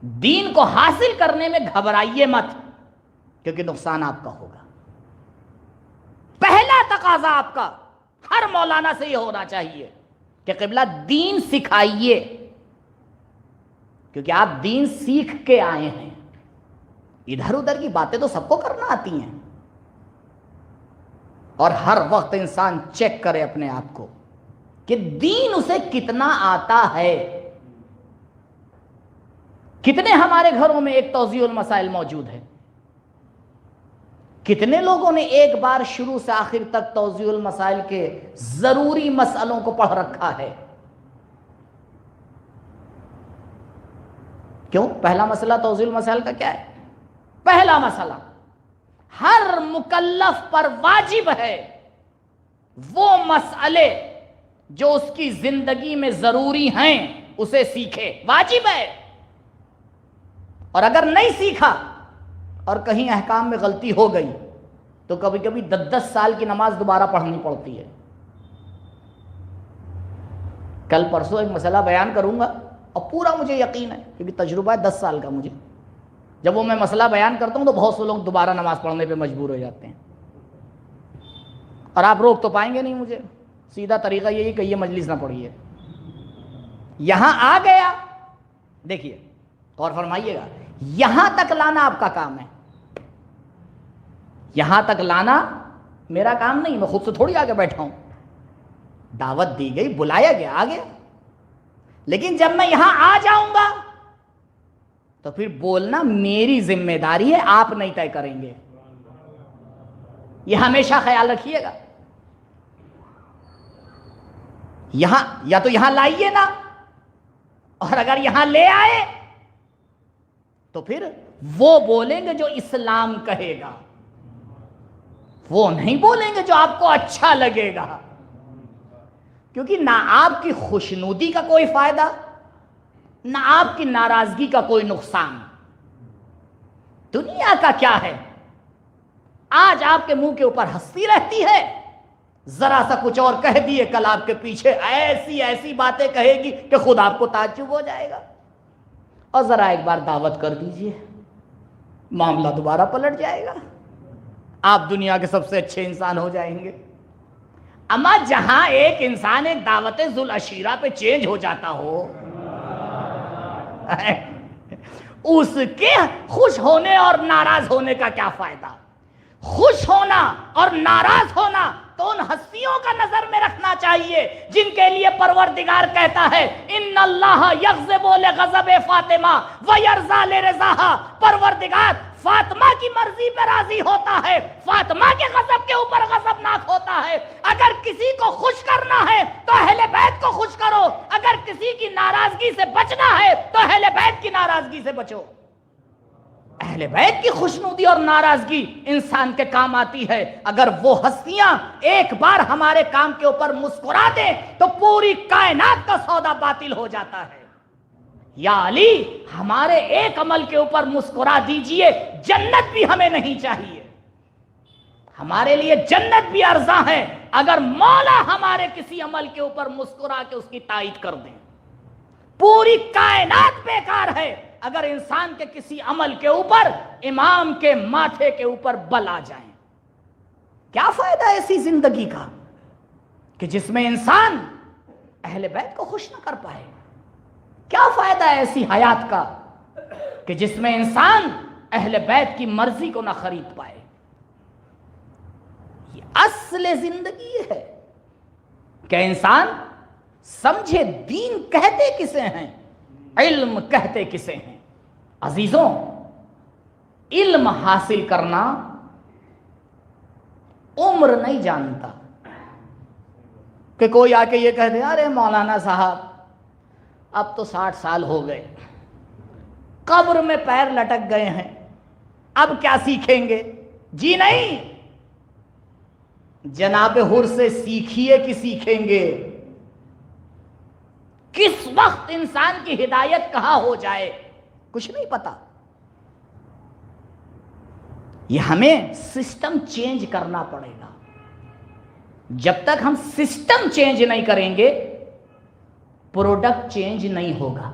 دین کو حاصل کرنے میں گھبرائیے مت, کیونکہ نقصان آپ کا ہوگا. پہلا تقاضا آپ کا ہر مولانا سے یہ ہونا چاہیے کہ قبلہ دین سکھائیے, کیونکہ آپ دین سیکھ کے آئے ہیں. ادھر ادھر کی باتیں تو سب کو کرنا آتی ہیں, اور ہر وقت انسان چیک کرے اپنے آپ کو کہ دین اسے کتنا آتا ہے. کتنے ہمارے گھروں میں ایک توضیح المسائل موجود ہے؟ کتنے لوگوں نے ایک بار شروع سے آخر تک توضیح المسائل کے ضروری مسئلوں کو پڑھ رکھا ہے؟ کیوں؟ پہلا مسئلہ توضیح المسائل کا کیا ہے؟ پہلا مسئلہ ہر مکلف پر واجب ہے وہ مسئلے جو اس کی زندگی میں ضروری ہیں اسے سیکھے, واجب ہے. اور اگر نہیں سیکھا اور کہیں احکام میں غلطی ہو گئی تو کبھی کبھی 10 سال کی نماز دوبارہ پڑھنی پڑتی ہے. کل پرسوں ایک مسئلہ بیان کروں گا اور پورا مجھے یقین ہے کیونکہ تجربہ ہے 10 سال کا مجھے. جب وہ میں مسئلہ بیان کرتا ہوں تو بہت سے لوگ دوبارہ نماز پڑھنے پہ مجبور ہو جاتے ہیں, اور آپ روک تو پائیں گے نہیں مجھے. سیدھا طریقہ یہی کہ یہ مجلس نہ پڑھیے. یہاں آ گیا, دیکھیے غور فرمائیے گا, یہاں تک لانا آپ کا کام ہے. یہاں تک لانا میرا کام نہیں, میں خود سے تھوڑی آگے بیٹھا ہوں. دعوت دی گئی, بلایا گیا, آ گیا. لیکن جب میں یہاں آ جاؤں گا تو پھر بولنا میری ذمہ داری ہے, آپ نہیں طے کریں گے. یہ ہمیشہ خیال رکھیے گا. یہاں یا تو یہاں لائیے نا, اور اگر یہاں لے آئے تو پھر وہ بولیں گے جو اسلام کہے گا, وہ نہیں بولیں گے جو آپ کو اچھا لگے گا. کیونکہ نہ آپ کی خوشنودی کا کوئی فائدہ, نہ آپ کی ناراضگی کا کوئی نقصان. دنیا کا کیا ہے, آج آپ کے منہ کے اوپر ہنسی رہتی ہے, ذرا سا کچھ اور کہہ دیے کل آپ کے پیچھے ایسی ایسی باتیں کہے گی کہ خود آپ کو تعجب ہو جائے گا. اور ذرا ایک بار دعوت کر دیجئے, معاملہ دوبارہ پلٹ جائے گا, آپ دنیا کے سب سے اچھے انسان ہو جائیں گے. اما جہاں ایک انسان ایک دعوت ذوالعشیرہ پہ چینج ہو جاتا ہو, اس کے خوش ہونے اور ناراض ہونے کا کیا فائدہ؟ خوش ہونا اور ناراض ہونا تو ان ہستیوں کا نظر میں رکھنا چاہیے جن کے لیے پروردگار کہتا ہے ان اللہ یغضب لغضب فاطمہ ویرضی لرضاہا. پروردگار فاطمہ کی مرضی پہ راضی ہوتا ہے, فاطمہ کے غضب کے اوپر غضبناک ہوتا ہے. اگر کسی کو خوش کرنا ہے تو اہل بیت کو خوش کرو, اگر کسی کی ناراضگی سے بچنا ہے تو اہل بیت کی ناراضگی سے بچو. اہل بیت کی خوشنودی اور ناراضگی انسان کے کام آتی ہے. اگر وہ ہستیاں ایک بار ہمارے کام کے اوپر مسکرا دیں تو پوری کائنات کا سودا باطل ہو جاتا ہے. یا علی ہمارے ایک عمل کے اوپر مسکرا دیجئے, جنت بھی ہمیں نہیں چاہیے, ہمارے لیے جنت بھی ارزاں ہے اگر مولا ہمارے کسی عمل کے اوپر مسکرا کے اس کی تائید کر دیں. پوری کائنات بیکار ہے اگر انسان کے کسی عمل کے اوپر امام کے ماتھے کے اوپر بل آ جائیں؟ کیا فائدہ ہے ایسی زندگی کا کہ جس میں انسان اہل بیت کو خوش نہ کر پائے؟ کیا فائدہ ہے ایسی حیات کا کہ جس میں انسان اہل بیت کی مرضی کو نہ خرید پائے؟ یہ اصل زندگی ہے کہ انسان سمجھے دین کہتے کسے ہیں، علم کہتے کسے ہیں۔ عزیزوں، علم حاصل کرنا عمر نہیں جانتا کہ کوئی آ کے یہ کہہ دے ارے مولانا صاحب اب تو 60 سال ہو گئے، قبر میں پیر لٹک گئے ہیں، اب کیا سیکھیں گے؟ جی نہیں، جناب حر سے سیکھیے کہ سیکھیں گے۔ کس وقت انسان کی ہدایت کہاں ہو جائے کچھ نہیں پتا۔ یہ ہمیں سسٹم چینج کرنا پڑے گا۔ جب تک ہم سسٹم چینج نہیں کریں گے پروڈکٹ چینج نہیں ہوگا۔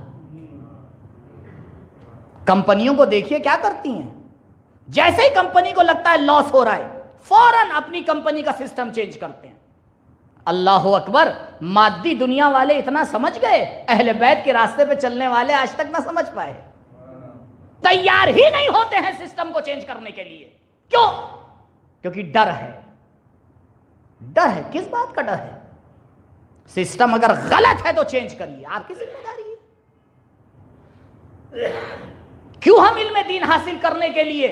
کمپنیوں کو دیکھیے کیا کرتی ہیں، جیسے ہی کمپنی کو لگتا ہے لاس ہو رہا ہے فوراً اپنی کمپنی کا سسٹم چینج کرتے ہیں۔ اللہ اکبر، مادی دنیا والے اتنا سمجھ گئے، اہل بیت کے راستے پہ چلنے والے آج تک نہ سمجھ پائے، تیار ہی نہیں ہوتے ہیں سسٹم کو چینج کرنے کے لیے۔ کیوں؟ کیونکہ ڈر ہے۔ ڈر ہے، کس بات کا ڈر ہے؟ سسٹم اگر غلط ہے تو چینج کریے، آپ کی ذمہ داری ہے۔ کیوں ہم علم دین حاصل کرنے کے لیے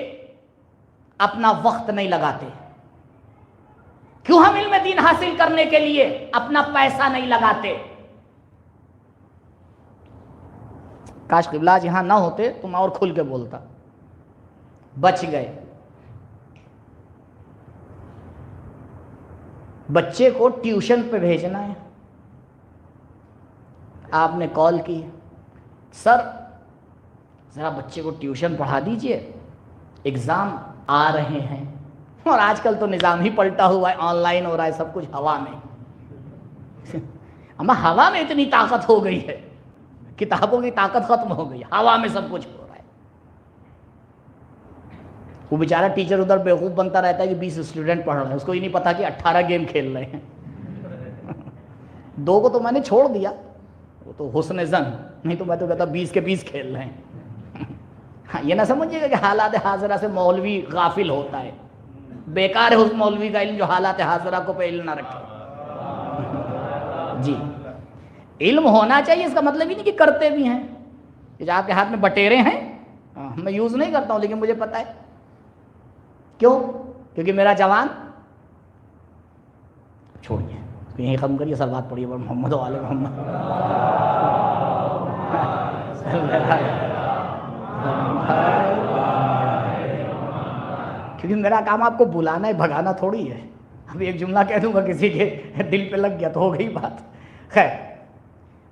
اپنا وقت نہیں لگاتے؟ کیوں ہم علم دین حاصل کرنے کے لیے اپنا پیسہ نہیں لگاتے؟ کاش قبلہ یہاں نہ ہوتے تو میں اور کھل کے بولتا، بچ گئے۔ بچے کو ٹیوشن پہ بھیجنا ہے، آپ نے کال کی، سر ذرا بچے کو ٹیوشن پڑھا دیجئے، ایگزام آ رہے ہیں، اور آج کل تو نظام ہی پلٹا ہوا ہے، آن لائن ہو رہا ہے سب کچھ ہوا میں۔ اما ہوا میں اتنی طاقت ہو گئی ہے، کتابوں کی طاقت ختم ہو گئی، ہوا میں سب کچھ ہو رہا ہے۔ وہ بیچارہ ٹیچر ادھر بیوقوف بنتا رہتا ہے کہ 20 اسٹوڈنٹ پڑھ رہے ہیں، اس کو ہی نہیں پتا کہ 18 گیم کھیل رہے ہیں۔ 2 کو تو میں نے چھوڑ دیا، وہ تو حسن زن، نہیں تو میں تو کہتا 20 کے 20 کھیل رہے ہیں۔ یہ نہ سمجھیے گا کہ حالات حاضرہ سے مولوی غافل ہوتا ہے، بیکار ہے اس مولوی کا علم جو حالات حاضرہ کو پہ علم نہ رکھے۔ جی، علم ہونا چاہیے، اس کا مطلب ہی نہیں کہ کرتے بھی ہیں۔ جو آپ کے ہاتھ میں بٹیرے ہیں میں یوز نہیں کرتا ہوں، لیکن مجھے پتا ہے کیوں، کیونکہ میرا جوان، چھوڑیے یہیں ختم کریے، سب بات پڑھیے محمد و آل محمد۔ کیونکہ میرا کام آپ کو بلانا ہے، بھگانا تھوڑی ہے۔ اب ایک جملہ کہہ دوں گا کسی کے دل پہ لگ گیا تو ہو گئی بات۔ خیر،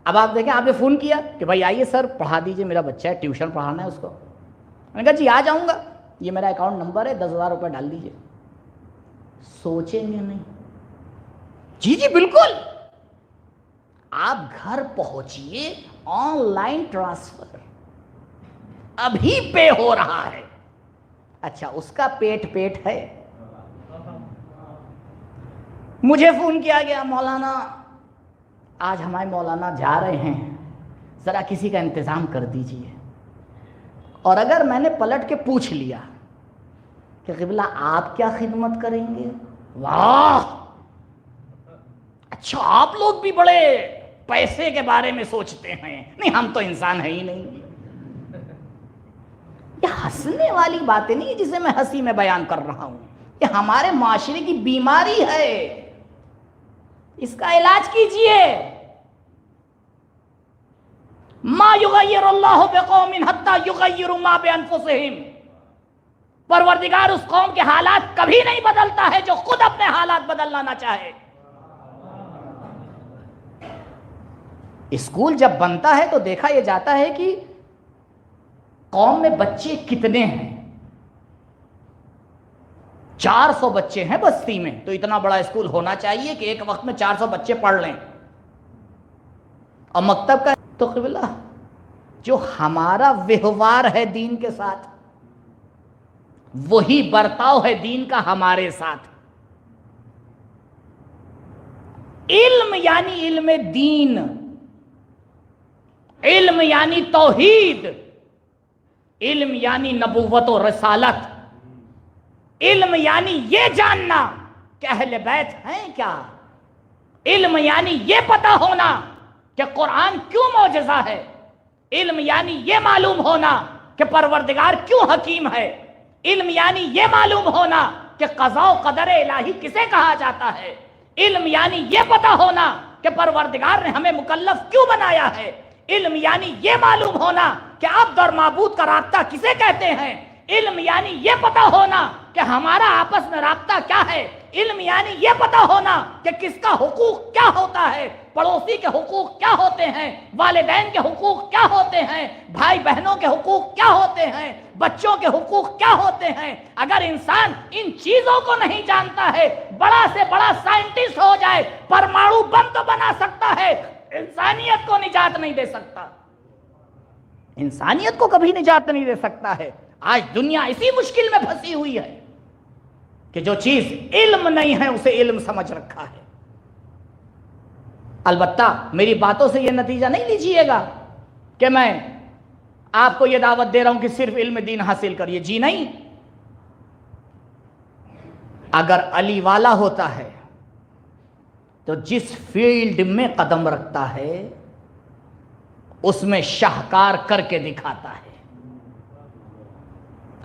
اب آپ دیکھیں، آپ نے فون کیا کہ بھائی آئیے سر پڑھا دیجئے، میرا بچہ ہے، ٹیوشن پڑھانا ہے اس کو۔ میں نے کہا جی آ جاؤں گا، یہ میرا اکاؤنٹ نمبر ہے، 10,000 روپے ڈال دیجئے۔ سوچیں گے نہیں؟ جی جی بالکل، آپ گھر پہنچیے، آن لائن ٹرانسفر ابھی پے ہو رہا ہے۔ اچھا، اس کا پیٹ ہے۔ مجھے فون کیا گیا، مولانا آج ہمارے مولانا جا رہے ہیں، ذرا کسی کا انتظام کر دیجئے۔ اور اگر میں نے پلٹ کے پوچھ لیا کہ قبلہ آپ کیا خدمت کریں گے، واہ اچھا آپ لوگ بھی بڑے پیسے کے بارے میں سوچتے ہیں، نہیں ہم تو انسان ہیں ہی نہیں۔ یہ ہنسنے والی باتیں نہیں جسے میں ہنسی میں بیان کر رہا ہوں، یہ ہمارے معاشرے کی بیماری ہے، اس کا علاج کیجئے۔ ما یغیر اللہ بقوم حتی یغیروا ما بانفسہم، پروردگار اس قوم کے حالات کبھی نہیں بدلتا ہے جو خود اپنے حالات بدلنا نہ چاہے۔ اسکول جب بنتا ہے تو دیکھا یہ جاتا ہے کہ قوم میں بچے کتنے ہیں، 400 بچے ہیں بستی میں، تو اتنا بڑا اسکول ہونا چاہیے کہ ایک وقت میں 400 بچے پڑھ لیں، اور مکتب کا تو قبلہ جو ہمارا ویوہار ہے دین کے ساتھ، وہی برتاؤ ہے دین کا ہمارے ساتھ۔ علم یعنی علم دین، علم یعنی توحید، علم یعنی نبوت و رسالت، علم یعنی یہ جاننا کہ اہل بیت ہیں کیا، علم یعنی یہ پتہ ہونا کہ قرآن کیوں معجزہ ہے، علم یعنی یہ معلوم ہونا کہ پروردگار کیوں حکیم ہے، علم یعنی یہ معلوم ہونا کہ قضاء و قدر الہی کسے کہا جاتا ہے، علم یعنی یہ پتہ ہونا کہ پروردگار نے ہمیں مکلف کیوں بنایا ہے، علم یعنی یہ معلوم ہونا کہ عبد اور معبود کا رابطہ کسے کہتے ہیں، علم یعنی یہ پتہ ہونا کہ ہمارا آپس میں رابطہ کیا ہے، علم یعنی یہ پتہ ہونا کہ کس کا حقوق کیا ہوتا ہے، پڑوسی کے حقوق کیا ہوتے ہیں، والدین کے حقوق کیا ہوتے ہیں، بھائی بہنوں کے حقوق کیا ہوتے ہیں، بچوں کے حقوق کیا ہوتے ہیں۔ اگر انسان ان چیزوں کو نہیں جانتا ہے، بڑا سے بڑا سائنٹسٹ ہو جائے، پرمانو بم تو بنا سکتا ہے، انسانیت کو نجات نہیں دے سکتا، انسانیت کو کبھی نجات نہیں دے سکتا ہے۔ آج دنیا اسی مشکل میں پھنسی ہوئی ہے کہ جو چیز علم نہیں ہے اسے علم سمجھ رکھا ہے۔ البتہ میری باتوں سے یہ نتیجہ نہیں لیجئے گا کہ میں آپ کو یہ دعوت دے رہا ہوں کہ صرف علم دین حاصل کریے، جی نہیں۔ اگر علی والا ہوتا ہے تو جس فیلڈ میں قدم رکھتا ہے اس میں شاہکار کر کے دکھاتا ہے۔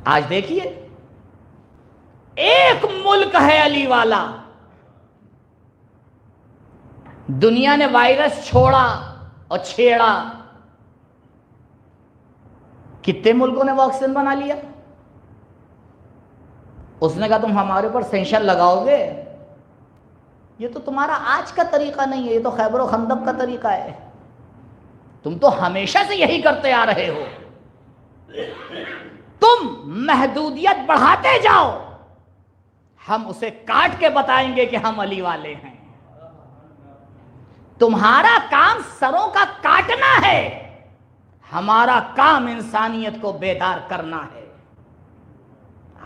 آج دیکھیے ایک ملک ہے علی والا، دنیا نے وائرس چھوڑا اور چھیڑا، کتنے ملکوں نے وہ آکسیجن بنا لیا؟ اس نے کہا تم ہمارے اوپر سینکشن لگاؤ گے، یہ تو تمہارا آج کا طریقہ نہیں ہے، یہ تو خیبر و خندق کا طریقہ ہے، تم تو ہمیشہ سے یہی کرتے آ رہے ہو، تم محدودیت بڑھاتے جاؤ، ہم اسے کاٹ کے بتائیں گے کہ ہم علی والے ہیں۔ تمہارا کام سروں کا کاٹنا ہے، ہمارا کام انسانیت کو بیدار کرنا ہے۔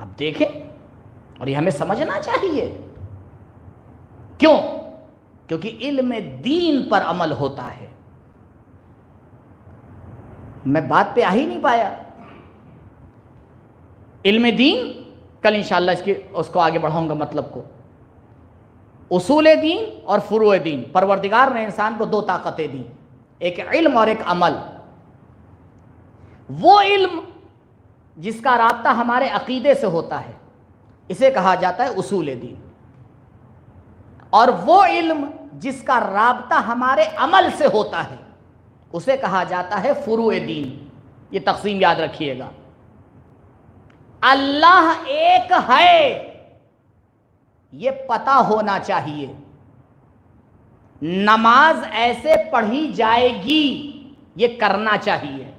آپ دیکھیں، اور یہ ہمیں سمجھنا چاہیے، کیوں؟ کیونکہ علم دین پر عمل ہوتا ہے۔ میں بات پہ آ ہی نہیں پایا۔ علم دین، کل انشاءاللہ اس کو آگے بڑھاؤں گا مطلب کو۔ اصول دین اور فروع دین، پروردگار نے انسان کو دو طاقتیں دیں، ایک علم اور ایک عمل۔ وہ علم جس کا رابطہ ہمارے عقیدے سے ہوتا ہے اسے کہا جاتا ہے اصول دین، اور وہ علم جس کا رابطہ ہمارے عمل سے ہوتا ہے اسے کہا جاتا ہے فروع دین۔ یہ تقسیم یاد رکھیے گا۔ اللہ ایک ہے یہ پتہ ہونا چاہیے، نماز ایسے پڑھی جائے گی یہ کرنا چاہیے۔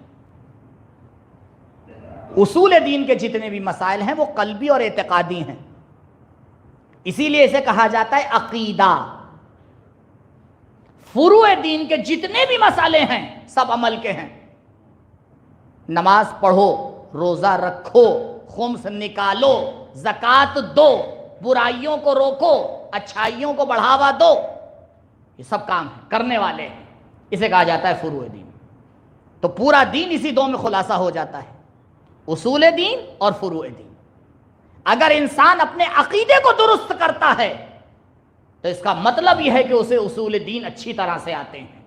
اصول دین کے جتنے بھی مسائل ہیں وہ قلبی اور اعتقادی ہیں، اسی لیے اسے کہا جاتا ہے عقیدہ۔ فروع دین کے جتنے بھی مسئلے ہیں سب عمل کے ہیں، نماز پڑھو، روزہ رکھو، خمس نکالو، زکوٰۃ دو، برائیوں کو روکو، اچھائیوں کو بڑھاوا دو، یہ سب کام ہے، کرنے والے ہیں، اسے کہا جاتا ہے فروع دین۔ تو پورا دین اسی دو میں خلاصہ ہو جاتا ہے، اصول دین اور فروع دین۔ اگر انسان اپنے عقیدے کو درست کرتا ہے تو اس کا مطلب یہ ہے کہ اسے اصول دین اچھی طرح سے آتے ہیں۔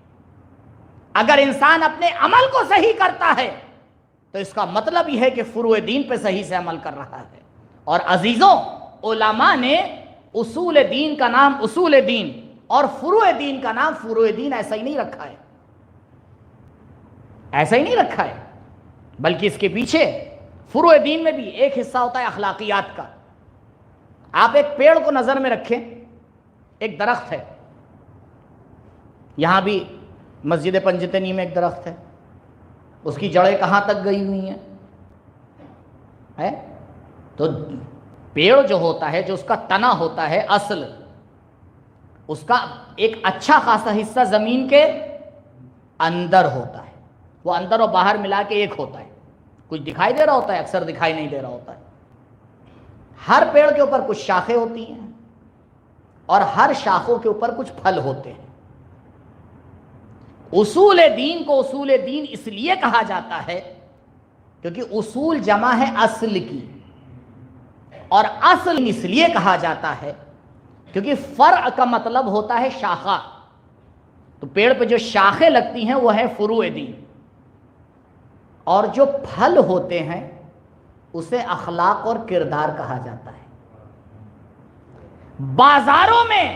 اگر انسان اپنے عمل کو صحیح کرتا ہے تو اس کا مطلب یہ ہے کہ فروع دین پہ صحیح سے عمل کر رہا ہے۔ اور عزیزوں، علماء نے اصول دین کا نام اصول دین اور فروع دین کا نام فروع دین ایسا ہی نہیں رکھا ہے، ایسا ہی نہیں رکھا ہے، بلکہ اس کے پیچھے فروع دین میں بھی ایک حصہ ہوتا ہے اخلاقیات کا۔ آپ ایک پیڑ کو نظر میں رکھیں، ایک درخت ہے، یہاں بھی مسجد پنجتنی میں ایک درخت ہے، اس کی جڑیں کہاں تک گئی ہوئی ہیں؟ تو پیڑ جو ہوتا ہے، جو اس کا تنا ہوتا ہے، اصل اس کا ایک اچھا خاصا حصہ زمین کے اندر ہوتا ہے، وہ اندر اور باہر ملا کے ایک ہوتا ہے. کچھ دکھائی دے رہا ہوتا ہے، اکثر دکھائی نہیں دے رہا ہوتا ہے. ہر پیڑ کے اوپر کچھ شاخیں ہوتی ہیں اور ہر شاخوں کے اوپر کچھ پھل ہوتے ہیں. اصول دین کو اصول دین اس لیے کہا جاتا ہے کیونکہ اصول جمع ہے اصل کی، اور اصل اس لیے کہا جاتا ہے کیونکہ فرع کا مطلب ہوتا ہے شاخہ. تو پیڑ پہ جو شاخیں لگتی ہیں وہ ہے فروع دین، اور جو پھل ہوتے ہیں اسے اخلاق اور کردار کہا جاتا ہے. بازاروں میں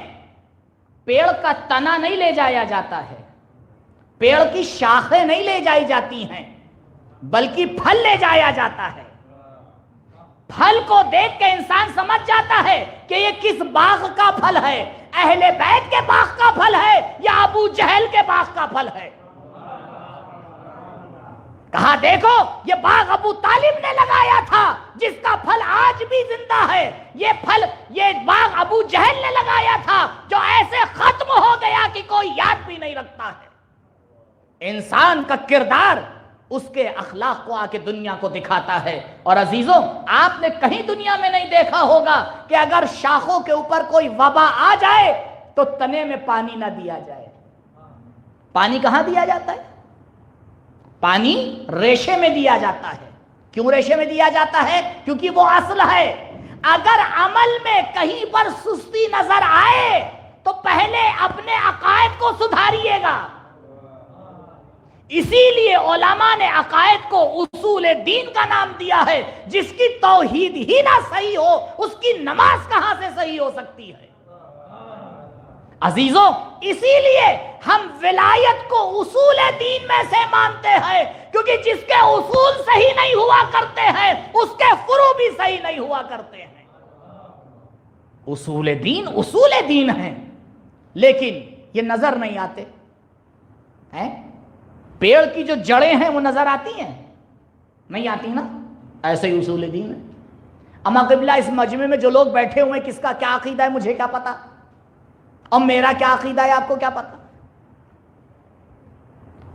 پیڑ کا تنا نہیں لے جایا جاتا ہے، پیڑ کی شاخیں نہیں لے جائی جاتی ہیں، بلکہ پھل لے جایا جاتا ہے. پھل کو دیکھ کے انسان سمجھ جاتا ہے کہ یہ کس باغ کا پھل ہے، اہل بیت کے باغ کا پھل ہے یا ابو جہل کے باغ کا پھل ہے. کہا دیکھو یہ باغ ابو طالب نے لگایا تھا جس کا پھل آج بھی زندہ ہے، یہ باغ ابو جہل نے لگایا تھا جو ایسے ختم ہو گیا کہ کوئی یاد بھی نہیں رکھتا ہے. انسان کا کردار اس کے اخلاق کو آ کے دنیا کو دکھاتا ہے. اور عزیزوں، آپ نے کہیں دنیا میں نہیں دیکھا ہوگا کہ اگر شاخوں کے اوپر کوئی وبا آ جائے تو تنے میں پانی نہ دیا جائے. پانی کہاں دیا جاتا ہے؟ پانی ریشے میں دیا جاتا ہے. کیوں ریشے میں دیا جاتا ہے؟ کیونکہ وہ اصل ہے. اگر عمل میں کہیں پر سستی نظر آئے تو پہلے اپنے عقائد کو سدھاریے گا. اسی لیے علماء نے عقائد کو اصول دین کا نام دیا ہے. جس کی توحید ہی نہ صحیح ہو اس کی نماز کہاں سے صحیح ہو سکتی ہے؟ عزیزوں، اسی لیے ہم ولایت کو اصول دین میں سے مانتے ہیں، کیونکہ جس کے اصول صحیح نہیں ہوا کرتے ہیں اس کے فروع بھی صحیح نہیں ہوا کرتے ہیں. اصول دین ہیں، لیکن یہ نظر نہیں آتے ہیں. پیڑ کی جو جڑیں ہیں وہ نظر آتی ہیں؟ نہیں آتی نا. ایسے ہی اصول دین ہے. اما قبلہ، اس مجمع میں جو لوگ بیٹھے ہوئے ہیں کس کا کیا عقیدہ ہے مجھے کیا پتا، اور میرا کیا عقیدہ ہے آپ کو کیا پتا؟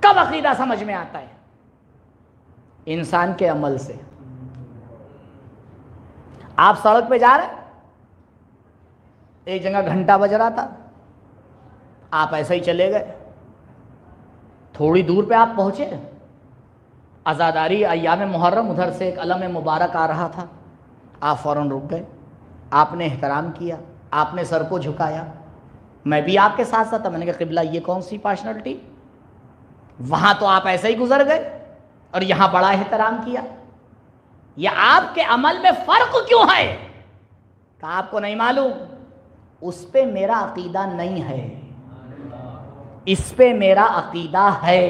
کب عقیدہ سمجھ میں آتا ہے؟ انسان کے عمل سے. آپ سڑک پہ جا رہے ہیں، ایک جگہ گھنٹہ بج رہا تھا، آپ ایسے ہی چلے گئے. تھوڑی دور پہ آپ پہنچے، عزاداری ایام محرم، ادھر سے ایک علم مبارک آ رہا تھا، آپ فوراً رک گئے، آپ نے احترام کیا، آپ نے سر کو جھکایا. میں بھی آپ کے ساتھ ساتھ تھا. میں نے کہا قبلہ یہ کون سی پارسنالٹی؟ وہاں تو آپ ایسے ہی گزر گئے اور یہاں بڑا احترام کیا. یہ آپ کے عمل میں فرق کیوں ہے؟ کہا آپ کو نہیں معلوم، اس پہ میرا عقیدہ نہیں ہے، اس پہ میرا عقیدہ ہے.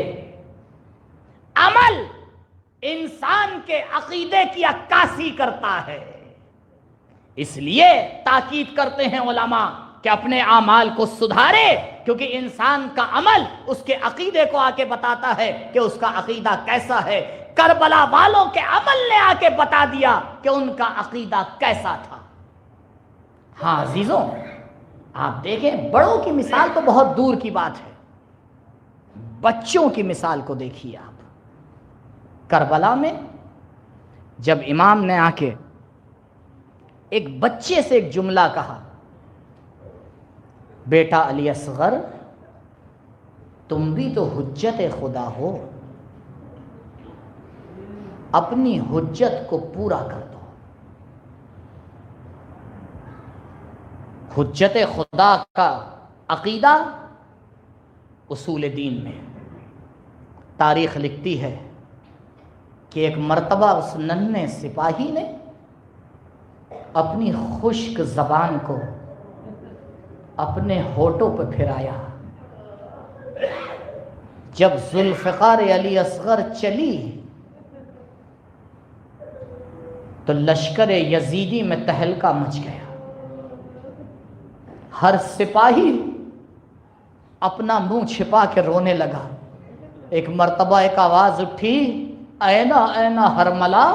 عمل انسان کے عقیدے کی عکاسی کرتا ہے. اس لیے تاکید کرتے ہیں علماء کہ اپنے اعمال کو سدھارے، کیونکہ انسان کا عمل اس کے عقیدے کو آ کے بتاتا ہے کہ اس کا عقیدہ کیسا ہے. کربلا والوں کے عمل نے آ کے بتا دیا کہ ان کا عقیدہ کیسا تھا. ہاں عزیزوں، آپ دیکھیں، بڑوں کی مثال تو بہت دور کی بات ہے، بچوں کی مثال کو دیکھیے آپ. کربلا میں جب امام نے آ کے ایک بچے سے ایک جملہ کہا، بیٹا علی اصغر تم بھی تو حجت خدا ہو، اپنی حجت کو پورا کر دو. حجت خدا کا عقیدہ اصول دین میں. تاریخ لکھتی ہے کہ ایک مرتبہ اس ننھے سپاہی نے اپنی خشک زبان کو اپنے ہونٹوں پہ پھرایا. جب ذوالفقار علی اصغر چلی تو لشکر یزیدی میں تہلکہ مچ گیا. ہر سپاہی اپنا منہ چھپا کے رونے لگا. ایک مرتبہ ایک آواز اٹھی، اینا اینا ہرملا،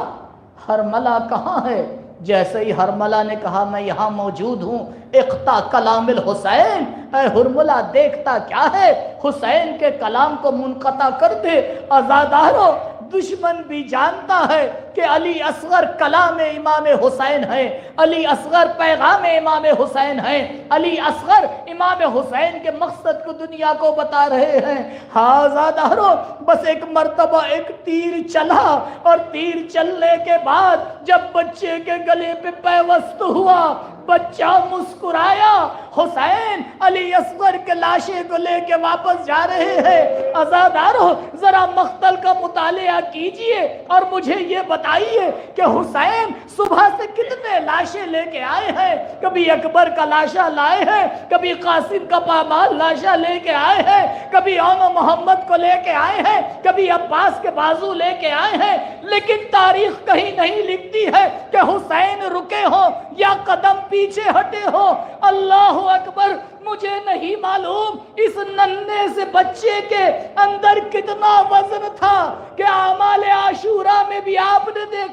ہرملا کہاں ہے؟ جیسے ہی ہرملہ نے کہا میں یہاں موجود ہوں، اقتا کلام الحسین، اے ہرملہ دیکھتا کیا ہے، حسین کے کلام کو منقطع کر دے۔ عزادارو، دشمن بھی جانتا ہے کہ علی اصغر کلام امام حسین ہے، علی اصغر پیغام امام حسین ہے، علی اصغر امام حسین کے مقصد کو دنیا کو بتا رہے ہیں۔ ہاں عزادارو، بس ایک مرتبہ ایک تیر چلا، اور تیر چلنے کے بعد جب بچے کے گلے پہ پیوست ہوا، بچہ مسکرایا۔ حسین علی اصغر کے لاشے کو لے کے واپس جا رہے ہیں۔ عزادارو، ذرا مقتل کا مطالعہ کیجئے اور مجھے یہ بتائیے کہ حسین صبح سے کتنے لاشیں لے کے آئے ہیں۔ کبھی اکبر کا لاشا لائے ہیں، کبھی قاسم کا پامال لاشا لے کے آئے ہیں، کبھی اون محمد کو لے کے آئے ہیں، کبھی عباس کے بازو لے کے آئے ہیں، لیکن تاریخ کہیں نہیں لکھتی ہے کہ حسین رکے ہوں یا قدم پیچھے ہٹے ہو۔ اللہ اکبر، مجھے نہیں معلوم اس ننھے سے بچے کے اندر کتنا وزن تھا کہ اعمال عاشورہ میں بھی آپ نے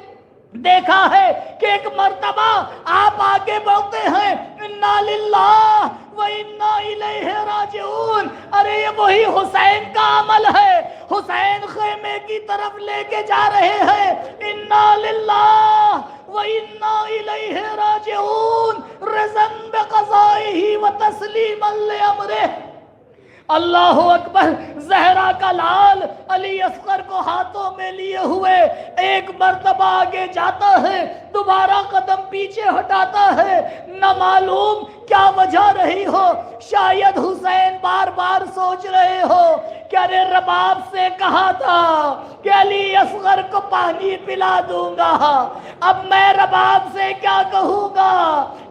دیکھا ہے کہ ایک مرتبہ آپ آگے بڑھتے ہیں، انا للہ و انا الیہ راجعون۔ ارے یہ وہی حسین کا عمل ہے، حسین خیمے کی طرف لے کے جا رہے ہیں، انا للہ و انا الیہ راجعون، رضا بقضائہ و تسلیما لامرہ۔ اللہ اکبر، زہرا کا لال علی اصغر کو ہاتھوں میں لیے ہوئے ایک مرتبہ آگے جاتا ہے، دوبارہ قدم پیچھے ہٹاتا ہے۔ نہ معلوم کیا وجہ رہی ہو، شاید حسین بار بار سوچ رہے ہو کہ ارے رباب سے کہا تھا کہ علی اصغر کو پانی پلا دوں گا، اب میں رباب سے کیا کہوں گا۔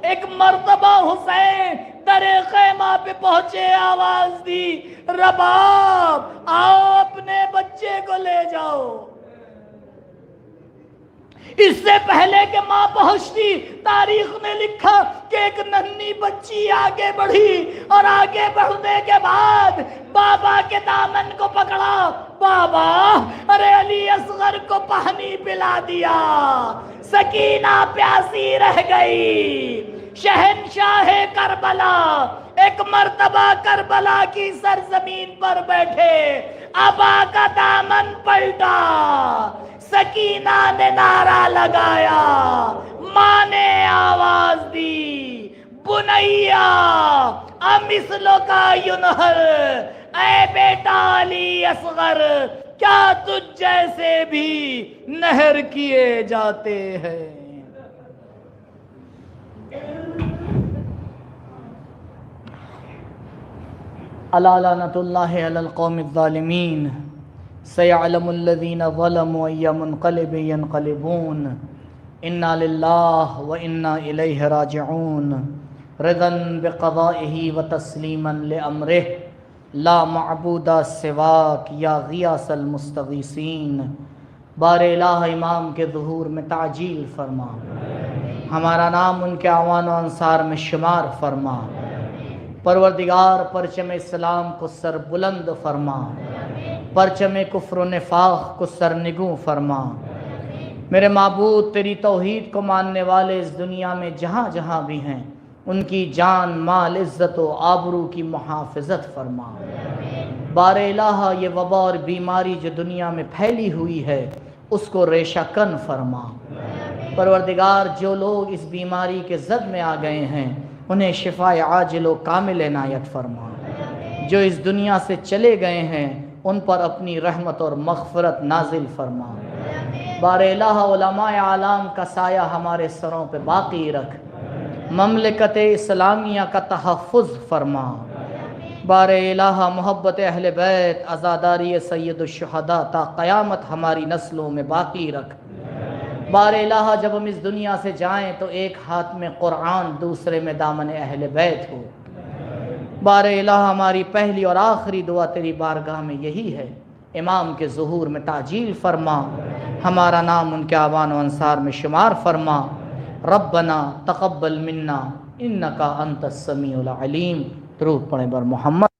ایک مرتبہ حسین در خیمہ پہ پہنچے، آواز دی، رباب آؤ اپنے بچے کو لے جاؤ۔ اس سے پہلے کہ ماں پہنچتی، تاریخ نے لکھا کہ ایک ننھی بچی آگے بڑھی، اور آگے بڑھنے کے بعد بابا کے دامن کو پکڑا، بابا ارے علی اصغر کو پانی پلا دیا۔ سکینہ پیاسی رہ گئی۔ شہنشاہ کربلا ایک مرتبہ کربلا کی سرزمین پر بیٹھے، ابا کا دامن پلٹا، سکینہ نے نعرہ لگایا، ماں نے آواز دی، بنیا امثلو کا ینہر، اے بیٹا علی اصغر، کیا تجھ جیسے بھی نہر کیے جاتے ہیں۔ الا لعنۃ اللہ علی القوم الظالمین، سیعلم الذین ظلموا ای منقلب ینقلبون، انا للہ و انا الیہ راجعون، رضا بقضائہ و تسلیما لامرہ، لا معبود سواک یا غیاث المستغیثین۔ بار الہ امام کے ظہور میں تعجیل فرما، ہمارا نام ان کے اعوان و انصار میں شمار فرما۔ پروردگار پرچم اسلام کو سر بلند فرما، پرچم کفر و نفاق کو سرنگوں فرما۔ میرے معبود، تیری توحید کو ماننے والے اس دنیا میں جہاں جہاں بھی ہیں، ان کی جان مال عزت و آبرو کی محافظت فرما۔ بار الہ یہ وبا اور بیماری جو دنیا میں پھیلی ہوئی ہے، اس کو ریشہ کن فرما۔ پروردگار، جو لوگ اس بیماری کے زد میں آ گئے ہیں، انہیں شفاء عاجل و کامل عنایت فرما۔ جو اس دنیا سے چلے گئے ہیں، ان پر اپنی رحمت اور مغفرت نازل فرما۔ بار الہ علماء عالم کا سایہ ہمارے سروں پہ باقی رکھ، مملکت اسلامیہ کا تحفظ فرما۔ بار الہ محبت اہل بیت، عزاداری سید الشہداء تا قیامت ہماری نسلوں میں باقی رکھ۔ بار الہ جب ہم اس دنیا سے جائیں تو ایک ہاتھ میں قرآن، دوسرے میں دامن اہل بیت ہو۔ بار الہ ہماری پہلی اور آخری دعا تیری بارگاہ میں یہی ہے، امام کے ظہور میں تعجیل فرما، ہمارا نام ان کے اعوان و انصار میں شمار فرما۔ ربنا تقبل منا انکا انت السمیع العلیم۔ درود پڑھیں بر محمد۔